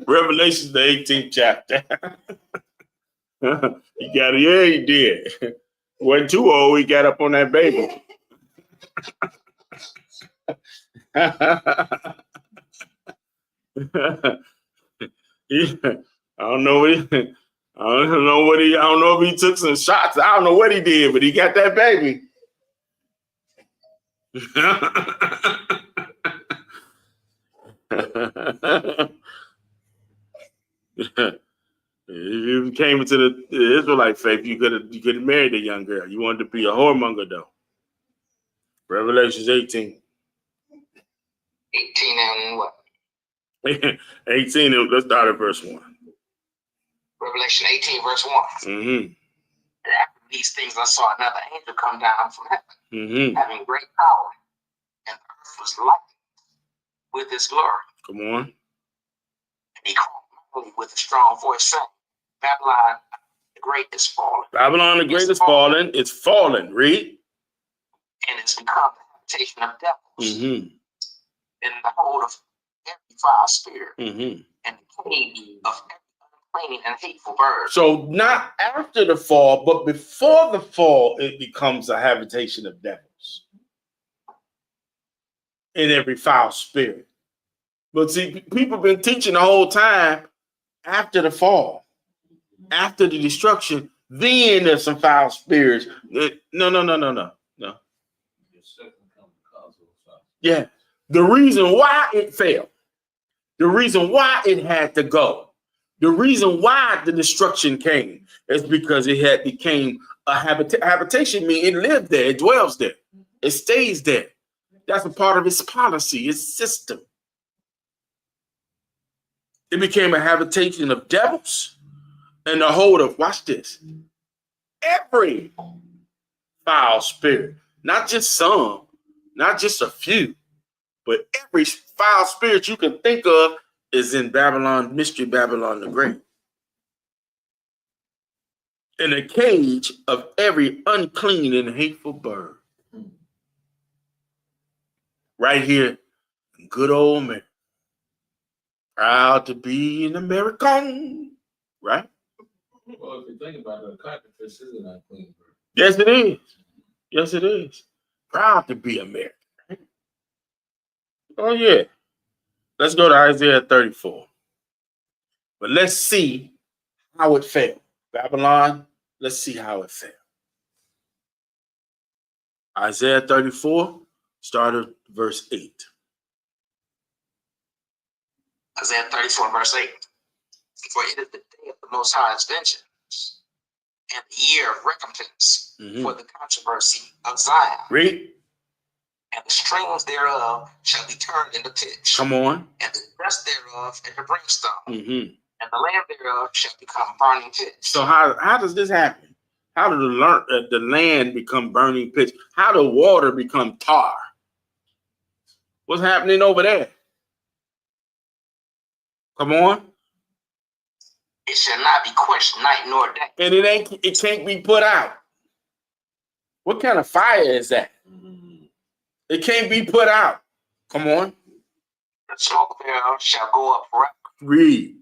Revelation, the 18th chapter. He got it. Yeah, he did. Wasn't too old. He got up on that baby. I don't know if he took some shots. I don't know what he did, but he got that baby. If you came into the Israelite faith, you could have married a young girl. You wanted to be a whoremonger, though. Revelations 18. 18 and what? 18. Let's start at verse 1. Revelation 18, verse 1. Mm-hmm. And after these things, I saw another angel come down from heaven, Mm-hmm. having great power, and the earth was lightened with his glory. Come on. And he cried loudly with a strong voice, saying, Babylon the Great is fallen. Babylon the Great is fallen. It's fallen. Read. And it's become the habitation of devils, Mm-hmm. and the hold of every foul spirit, Mm-hmm. and the cage of every unclean and hateful bird. So not after the fall, but before the fall, it becomes a habitation of devils in every foul spirit. But see, people have been teaching the whole time after the fall, after the destruction, Then there's some foul spirits. No. Yeah. The reason why it fell, the reason why it had to go, the reason why the destruction came is because it had became a habitation. Meaning it lived there, it dwells there, it stays there. That's a part of its policy, its system. It became a habitation of devils and the hold of, watch this, every foul spirit, not just some, not just a few, but every foul spirit you can think of is in Babylon, Mystery Babylon the Great. In a cage of every unclean and hateful bird. Right here, good old America. Proud to be an American, right? Well, if you think about it, a codfish is an unclean bird. Yes, it is. Yes, it is. Proud to be American. Right? Oh, yeah. Let's go to Isaiah 34. But let's see how it failed. Babylon, let's see how it failed. Isaiah 34, start at verse 8. Isaiah 34, verse 8. For it is the day of the Most High's vengeance, and the year of recompense for the controversy of Zion. Read. And the streams thereof shall be turned into pitch. Come on. And the dust thereof into brimstone. And the land thereof shall become burning pitch. So how does this happen? How did the land become burning pitch? How do water become tar? What's happening over there? Come on. It shall not be quenched night nor day. And it can't be put out. What kind of fire is that? It can't be put out. Come on. The smoke thereof shall go up forever. Read.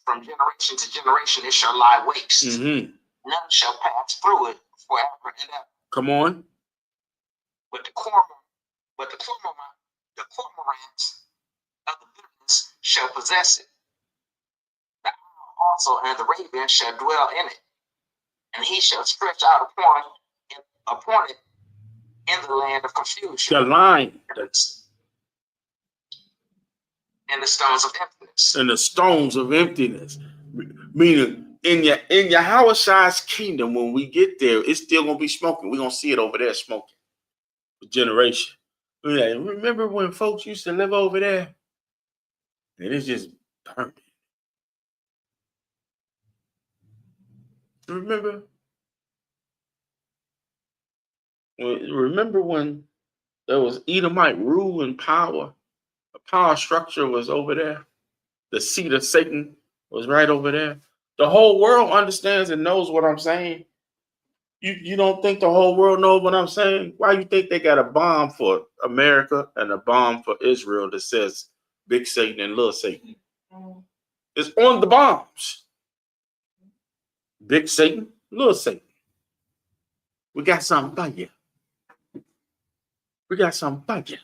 From generation to generation it shall lie waste. None shall pass through it forever and ever. Come on. But the cormorants of the wilderness shall possess it. The owl also and the raven shall dwell in it, and he shall stretch out upon it in the land of confusion. The line. And the stones of emptiness. And the stones of emptiness. Meaning in Yahweh's kingdom, when we get there, it's still gonna be smoking. We're gonna see it over there smoking for generation. Remember when folks used to live over there? And it's just burning. Remember when there was Edomite rule and power? The power structure was over there. The seat of Satan was right over there. The whole world understands and knows what I'm saying. You don't think the whole world knows what I'm saying? Why you think they got a bomb for America and a bomb for Israel that says Big Satan and Little Satan? It's on the bombs. Big Satan, Little Satan. We got something for you. We got something for you.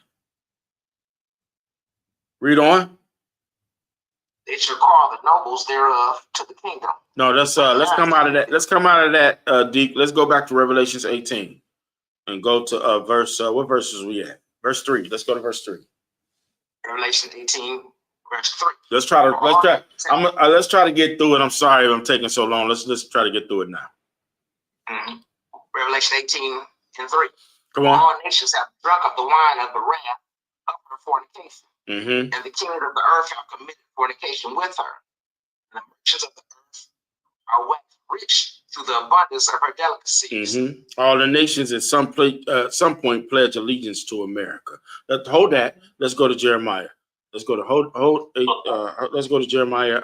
Read on. They shall call the nobles thereof to the kingdom. No, let's come out of that. Let's come out of that, Deke. Let's go back to Revelations 18 and go to verse. What verses we at? Verse 3. Let's go to verse 3. Revelation 18, verse 3. Let's try to get through it. I'm sorry if I'm taking so long. Let's try to get through it now. Revelation 18 and 3. Come on. All nations have drunk of the wine of the wrath of her fornication. And the kings of the earth have committed fornication with her. And the merchants of the earth are waxed rich through the abundance of her delicacies. All the nations at some point pledge allegiance to America. Hold that. Let's go to Jeremiah. Let's go to let's go to Jeremiah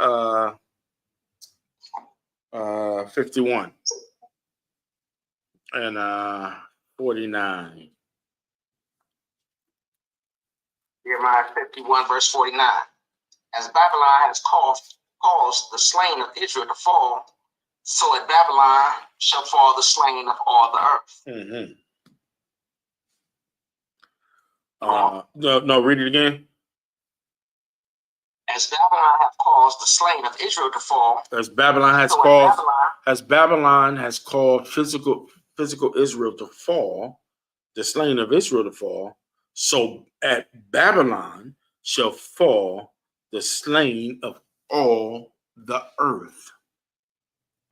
51 and 49. Jeremiah 51, verse 49. As Babylon has caused the slain of Israel to fall, so at Babylon shall fall the slain of all the earth. No, read it again. As Babylon hath caused the slain of Israel to fall. As Babylon has caused physical Israel to fall, the slain of Israel to fall, so at Babylon shall fall the slain of all the earth.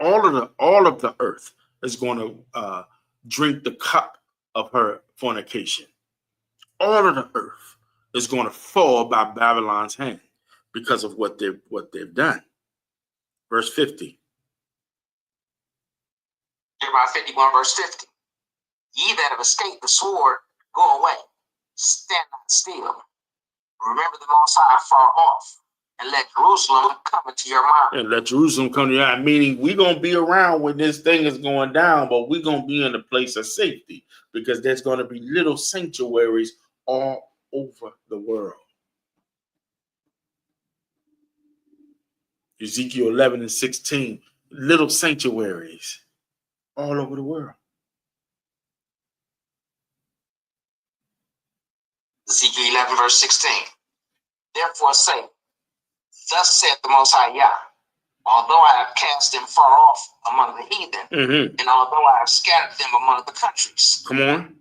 All of the earth is going to drink the cup of her fornication. All of the earth is going to fall by Babylon's hand because of what they've done. Verse 50. Jeremiah 51, verse 50. Ye that have escaped the sword, go away. Stand not still. Remember the Most High far off, and let Jerusalem come into your mind. And let Jerusalem come to your mind. Meaning we're going to be around when this thing is going down, but we're going to be in a place of safety because there's going to be little sanctuaries all over the world. Ezekiel 11 and 16, little sanctuaries all over the world. Ezekiel 11, verse 16. Therefore say, thus saith the Most High Yah, although I have cast them far off among the heathen, and although I have scattered them among the countries, come on,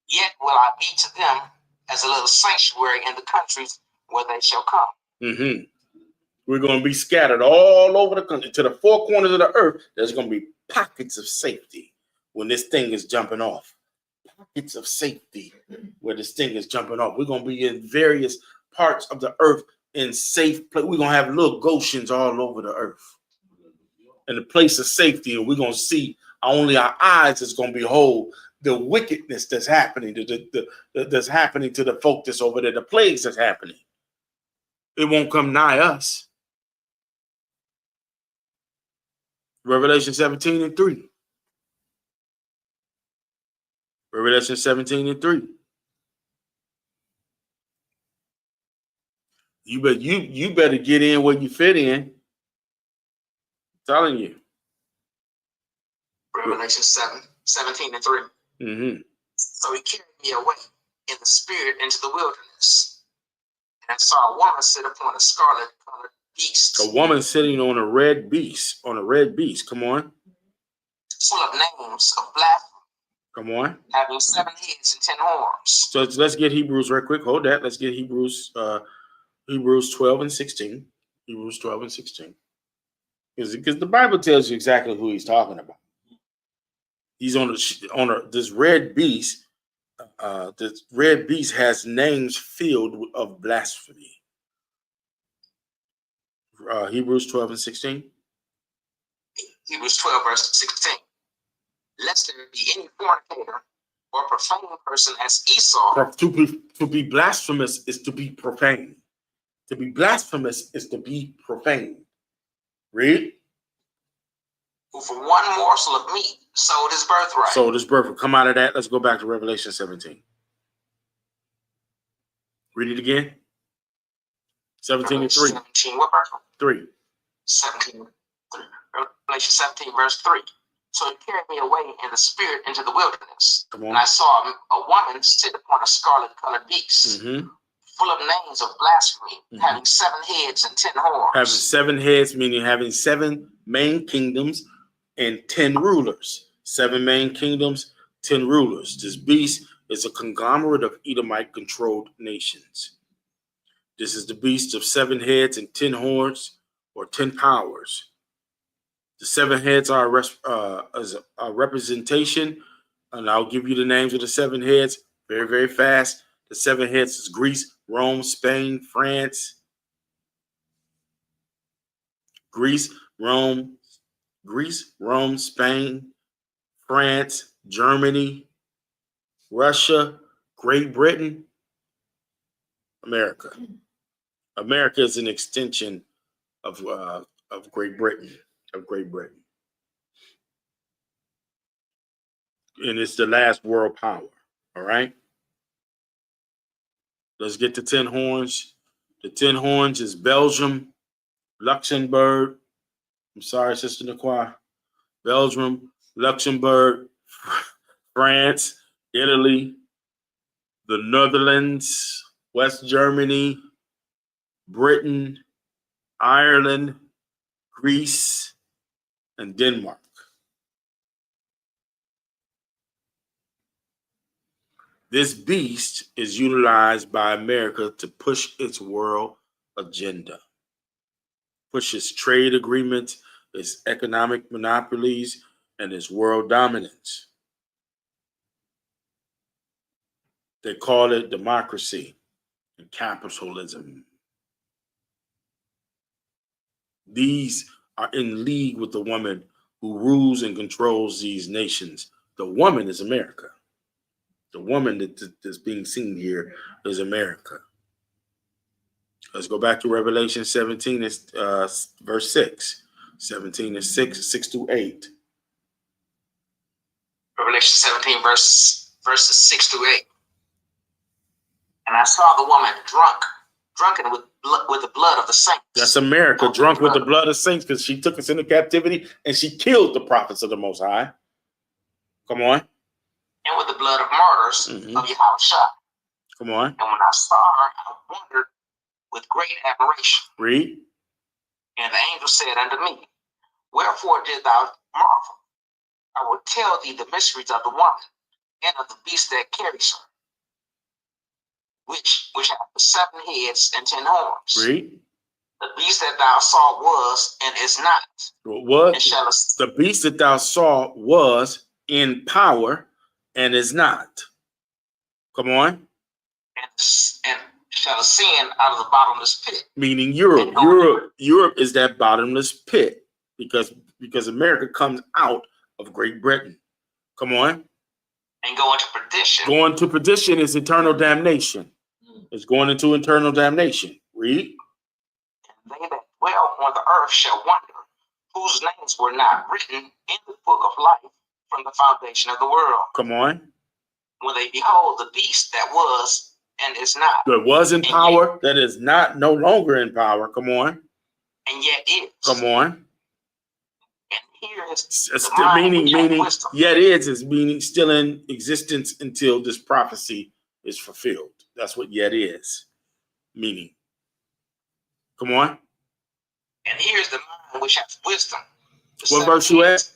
yet will I be to them as a little sanctuary in the countries where they shall come. We're going to be scattered all over the country to the four corners of the earth. There's going to be pockets of safety when this thing is jumping off. Pockets of safety where this thing is jumping off. We're going to be in various parts of the earth in safe place. We're going to have little Goshens all over the earth in the place of safety. And we're going to see only our eyes is going to behold the wickedness that's happening, that's happening to the folk that's over there, the plagues that's happening. It won't come nigh us. Revelation 17 and 3. Revelation 17 and 3. You better get in where you fit in. I'm telling you. Revelation 17 and 3. So he carried me away in the spirit into the wilderness. And I saw a woman sit upon a scarlet colored beast. A woman sitting on a red beast. Come on. Full of names of blasphemy. Come on. Having 7 heads and 10 horns. So let's get Hebrews right quick. Hold that. Let's get Hebrews 12 and 16. Hebrews 12 and 16. Because the Bible tells you exactly who he's talking about. He's on this red beast. This red beast has names filled of blasphemy. Hebrews 12 and 16. Hebrews 12, verse 16. Lest there be any fornicator or profane person as Esau. To be blasphemous is to be profane. To be blasphemous is to be profane. Read. Who for one morsel of meat sold his birthright. Sold his birthright. Come out of that. Let's go back to Revelation 17. Read it again. 17 and 3. 17, what verse? 3. 17, 3. Revelation 17, verse 3. So he carried me away in the spirit into the wilderness. And I saw a woman sit upon a scarlet colored beast, full of names of blasphemy, having 7 heads and 10 horns. Having 7 heads, meaning having 7 main kingdoms and 10 rulers. 7 main kingdoms, 10 rulers. This beast is a conglomerate of Edomite-controlled nations. This is the beast of 7 heads and 10 horns, or 10 powers. The 7 heads are a representation, and I'll give you the names of the 7 heads very, very fast. The 7 heads is Greece, Rome, Spain, France. Greece, Rome, Spain, France, Germany, Russia, Great Britain, America. America is an extension of Great Britain. And it's the last world power. All right. Let's get to 10 horns. The 10 horns is Belgium, Luxembourg. I'm sorry, Sister Naquan. Belgium, Luxembourg, France, Italy, the Netherlands, West Germany, Britain, Ireland, Greece, and Denmark. This beast is utilized by America to push its world agenda, push its trade agreements, its economic monopolies, and its world dominance. They call it democracy and capitalism. These are in league with the woman who rules and controls these nations. The woman is America. The woman that's being seen here is America. Let's go back to Revelation 17, verse 6. 17 and 6 to 8. Revelation 17, verses 6 to 8. And I saw the woman drunken with the blood of the saints. That's America, drunk with the blood of saints, because she took us into captivity and she killed the prophets of the Most High. Come on. And with the blood of martyrs of Yahushua. Come on. And when I saw her, I wondered with great admiration. Read. And the angel said unto me, wherefore did thou marvel? I will tell thee the mysteries of the woman and of the beast that carries her, which have the 7 heads and 10 horns. Read. The beast that thou saw was and is not. What? The beast that thou saw was in power and is not. Come on. And shall ascend out of the bottomless pit. Meaning Europe. Europe is that bottomless pit because America comes out of Great Britain. Come on. And go into perdition. Going to perdition is eternal damnation. It's going into eternal damnation. Read. And they that dwell on the earth shall wonder, whose names were not written in the book of life from the foundation of the world. Come on. When they behold the beast that was and is not. That was in power, that is not no longer in power. Come on. And yet is. Come on. And here is meaning yet is meaning still in existence until this prophecy is fulfilled. That's what yet is meaning. Come on. And here's the mind which has wisdom. What verse you at?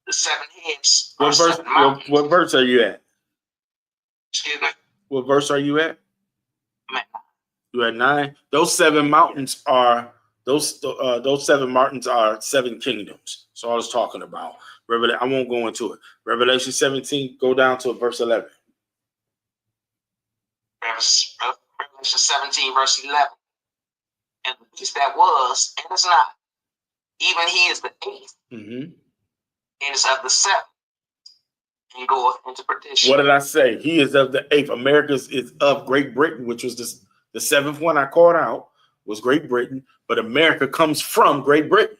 The 7 heads. What verse are you at? Excuse me. What verse are you at? You at 9. Those 7 mountains are those 7 mountains are 7 kingdoms. So I was talking about. I won't go into it. Revelation 17. Go down to verse 11. Revelation 17, verse 11. And the beast that was and is not, even he is the 8th. And is of the 7th. And goeth into perdition. What did I say? He is of the 8th. America is of Great Britain, which was the 7th one I called out was Great Britain. But America comes from Great Britain.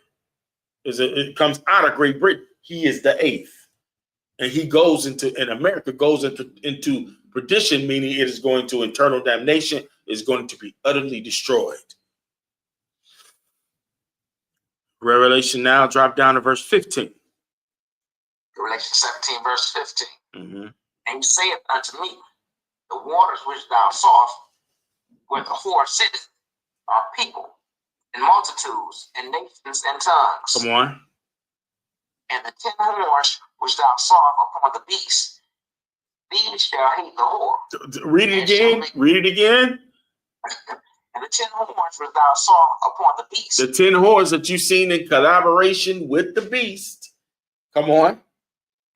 It comes out of Great Britain. He is the 8th. And America goes into perdition, meaning it is going to eternal damnation, is going to be utterly destroyed. Revelation now drop down to verse 15. Revelation 17, verse 15. And he saith unto me, the waters which thou sawest, where the whore sitteth, are people, and multitudes, and nations, and tongues. Come on. And the 10 horns which thou sawest upon the beast, these shall hate the whore. Read it again. Read it again. And the 10 horns which thou saw upon the beast. The 10 horns that you've seen in collaboration with the beast. Come on.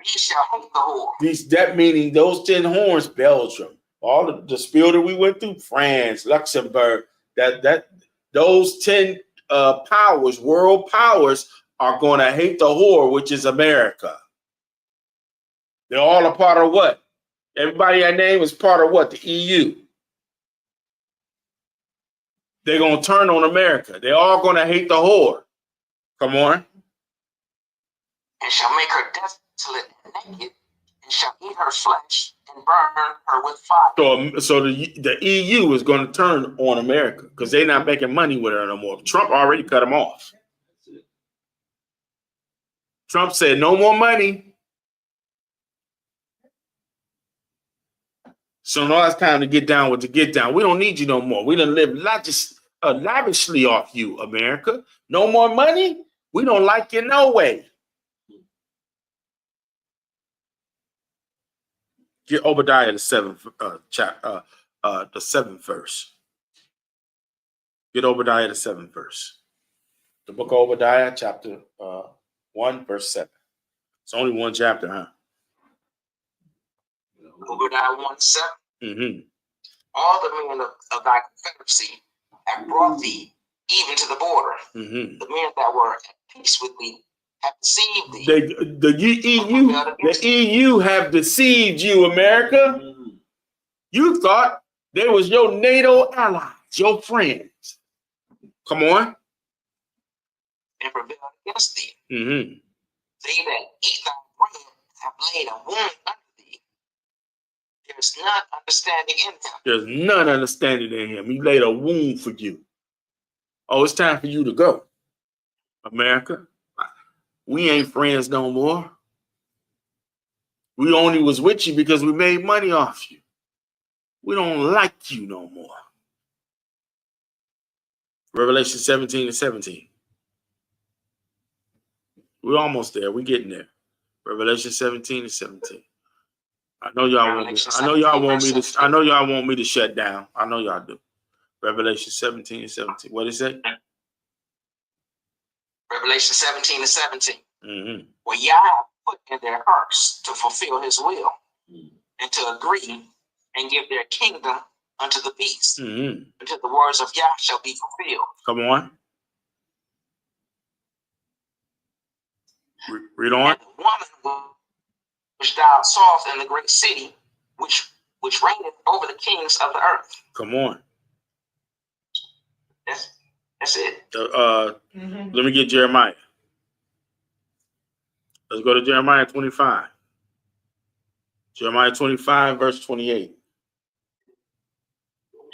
These shall hate the whore. That meaning those 10 horns, Belgium, all the spill that we went through, France, Luxembourg, those 10 powers, world powers, are going to hate the whore, which is America. They're all a part of what? Everybody I name is part of what? The EU. They're going to turn on America. They're all going to hate the whore. Come on. And shall make her desolate and naked, and shall eat her flesh and burn her with fire. So the EU is going to turn on America because they're not making money with her no more. Trump already cut them off. Trump said no more money. So now it's time to get down with the get down. We don't need you no more. We done live not just lavishly off you, America. No more money? We don't like you no way. Get Obadiah the seventh the seventh verse. Get Obadiah the seventh verse. The book of Obadiah, chapter 1, verse 7. It's only one chapter, huh? Obadiah 1:7. Mm-hmm. All the men of thy confederacy have brought thee even to the border. Mm-hmm. The men that were at peace with thee have deceived thee. The EU have deceived you, America. Mm-hmm. You thought they was your NATO allies, your friends. Come on. And rebelled against thee. Mm-hmm. They that eat thy bread have laid a wound under thee. There's none understanding in him. There's none understanding in him. He laid a wound for you. Oh, it's time for you to go, America. We ain't friends no more. We only was with you because we made money off you. We don't like you no more. Revelation 17:17. We're almost there. We're getting there. Revelation 17:17. I know y'all want me. I know y'all want me to. I know y'all want me to shut down. I know y'all do. Revelation 17:17. What is it? Revelation 17:17. Mm-hmm. Well, Yah put in their hearts to fulfill his will and to agree and give their kingdom unto the beast until the words of Yah shall be fulfilled. Come on. Read on. And the woman which thou sawest in the great city, which reigneth over the kings of the earth. Come on. That's it. Let me get Jeremiah. Let's go to Jeremiah 25. Jeremiah 25, verse 28.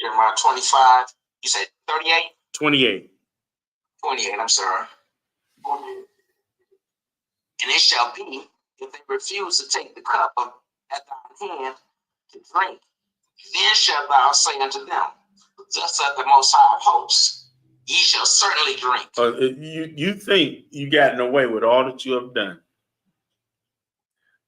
Jeremiah 25. You said 38? 28. 28, I'm sorry. And it shall be, if they refuse to take the cup at thine hand to drink, then shalt thou say unto them, thus saith the Most High of Hosts, ye shall certainly drink. You think you gotten away with all that you have done.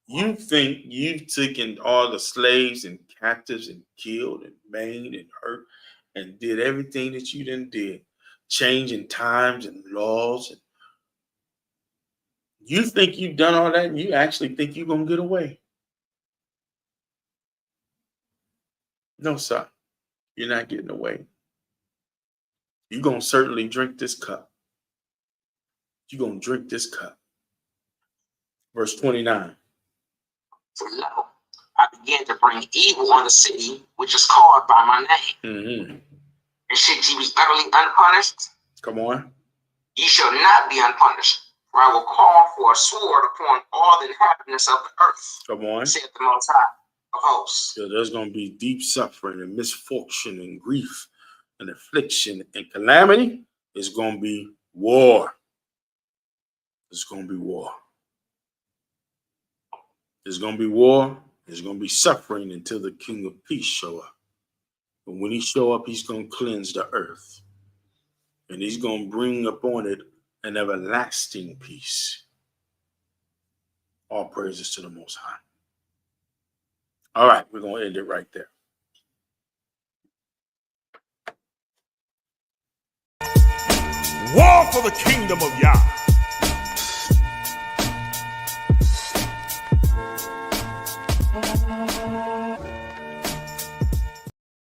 You think you've taken all the slaves and captives and killed and maimed and hurt and did everything that you done did, changing times and laws. And you think you've done all that and you actually think you're going to get away. No, sir. You're not getting away. You're going to certainly drink this cup. You're going to drink this cup. Verse 29. For lo, I began to bring evil on the city which is called by my name. Mm-hmm. And should ye be utterly unpunished? Come on. Ye shall not be unpunished, for I will call for a sword upon all the inhabitants of the earth. Come on. Saith the Most High of Hosts. So there's going to be deep suffering and misfortune and grief and affliction and calamity. It's going to be war. It's going to be war. There's going to be war. There's going to be suffering until the King of Peace show up. And when he show up, he's going to cleanse the earth. And he's going to bring upon it an everlasting peace. All praises to the Most High. All right, we're going to end it right there. War for the kingdom of Yah.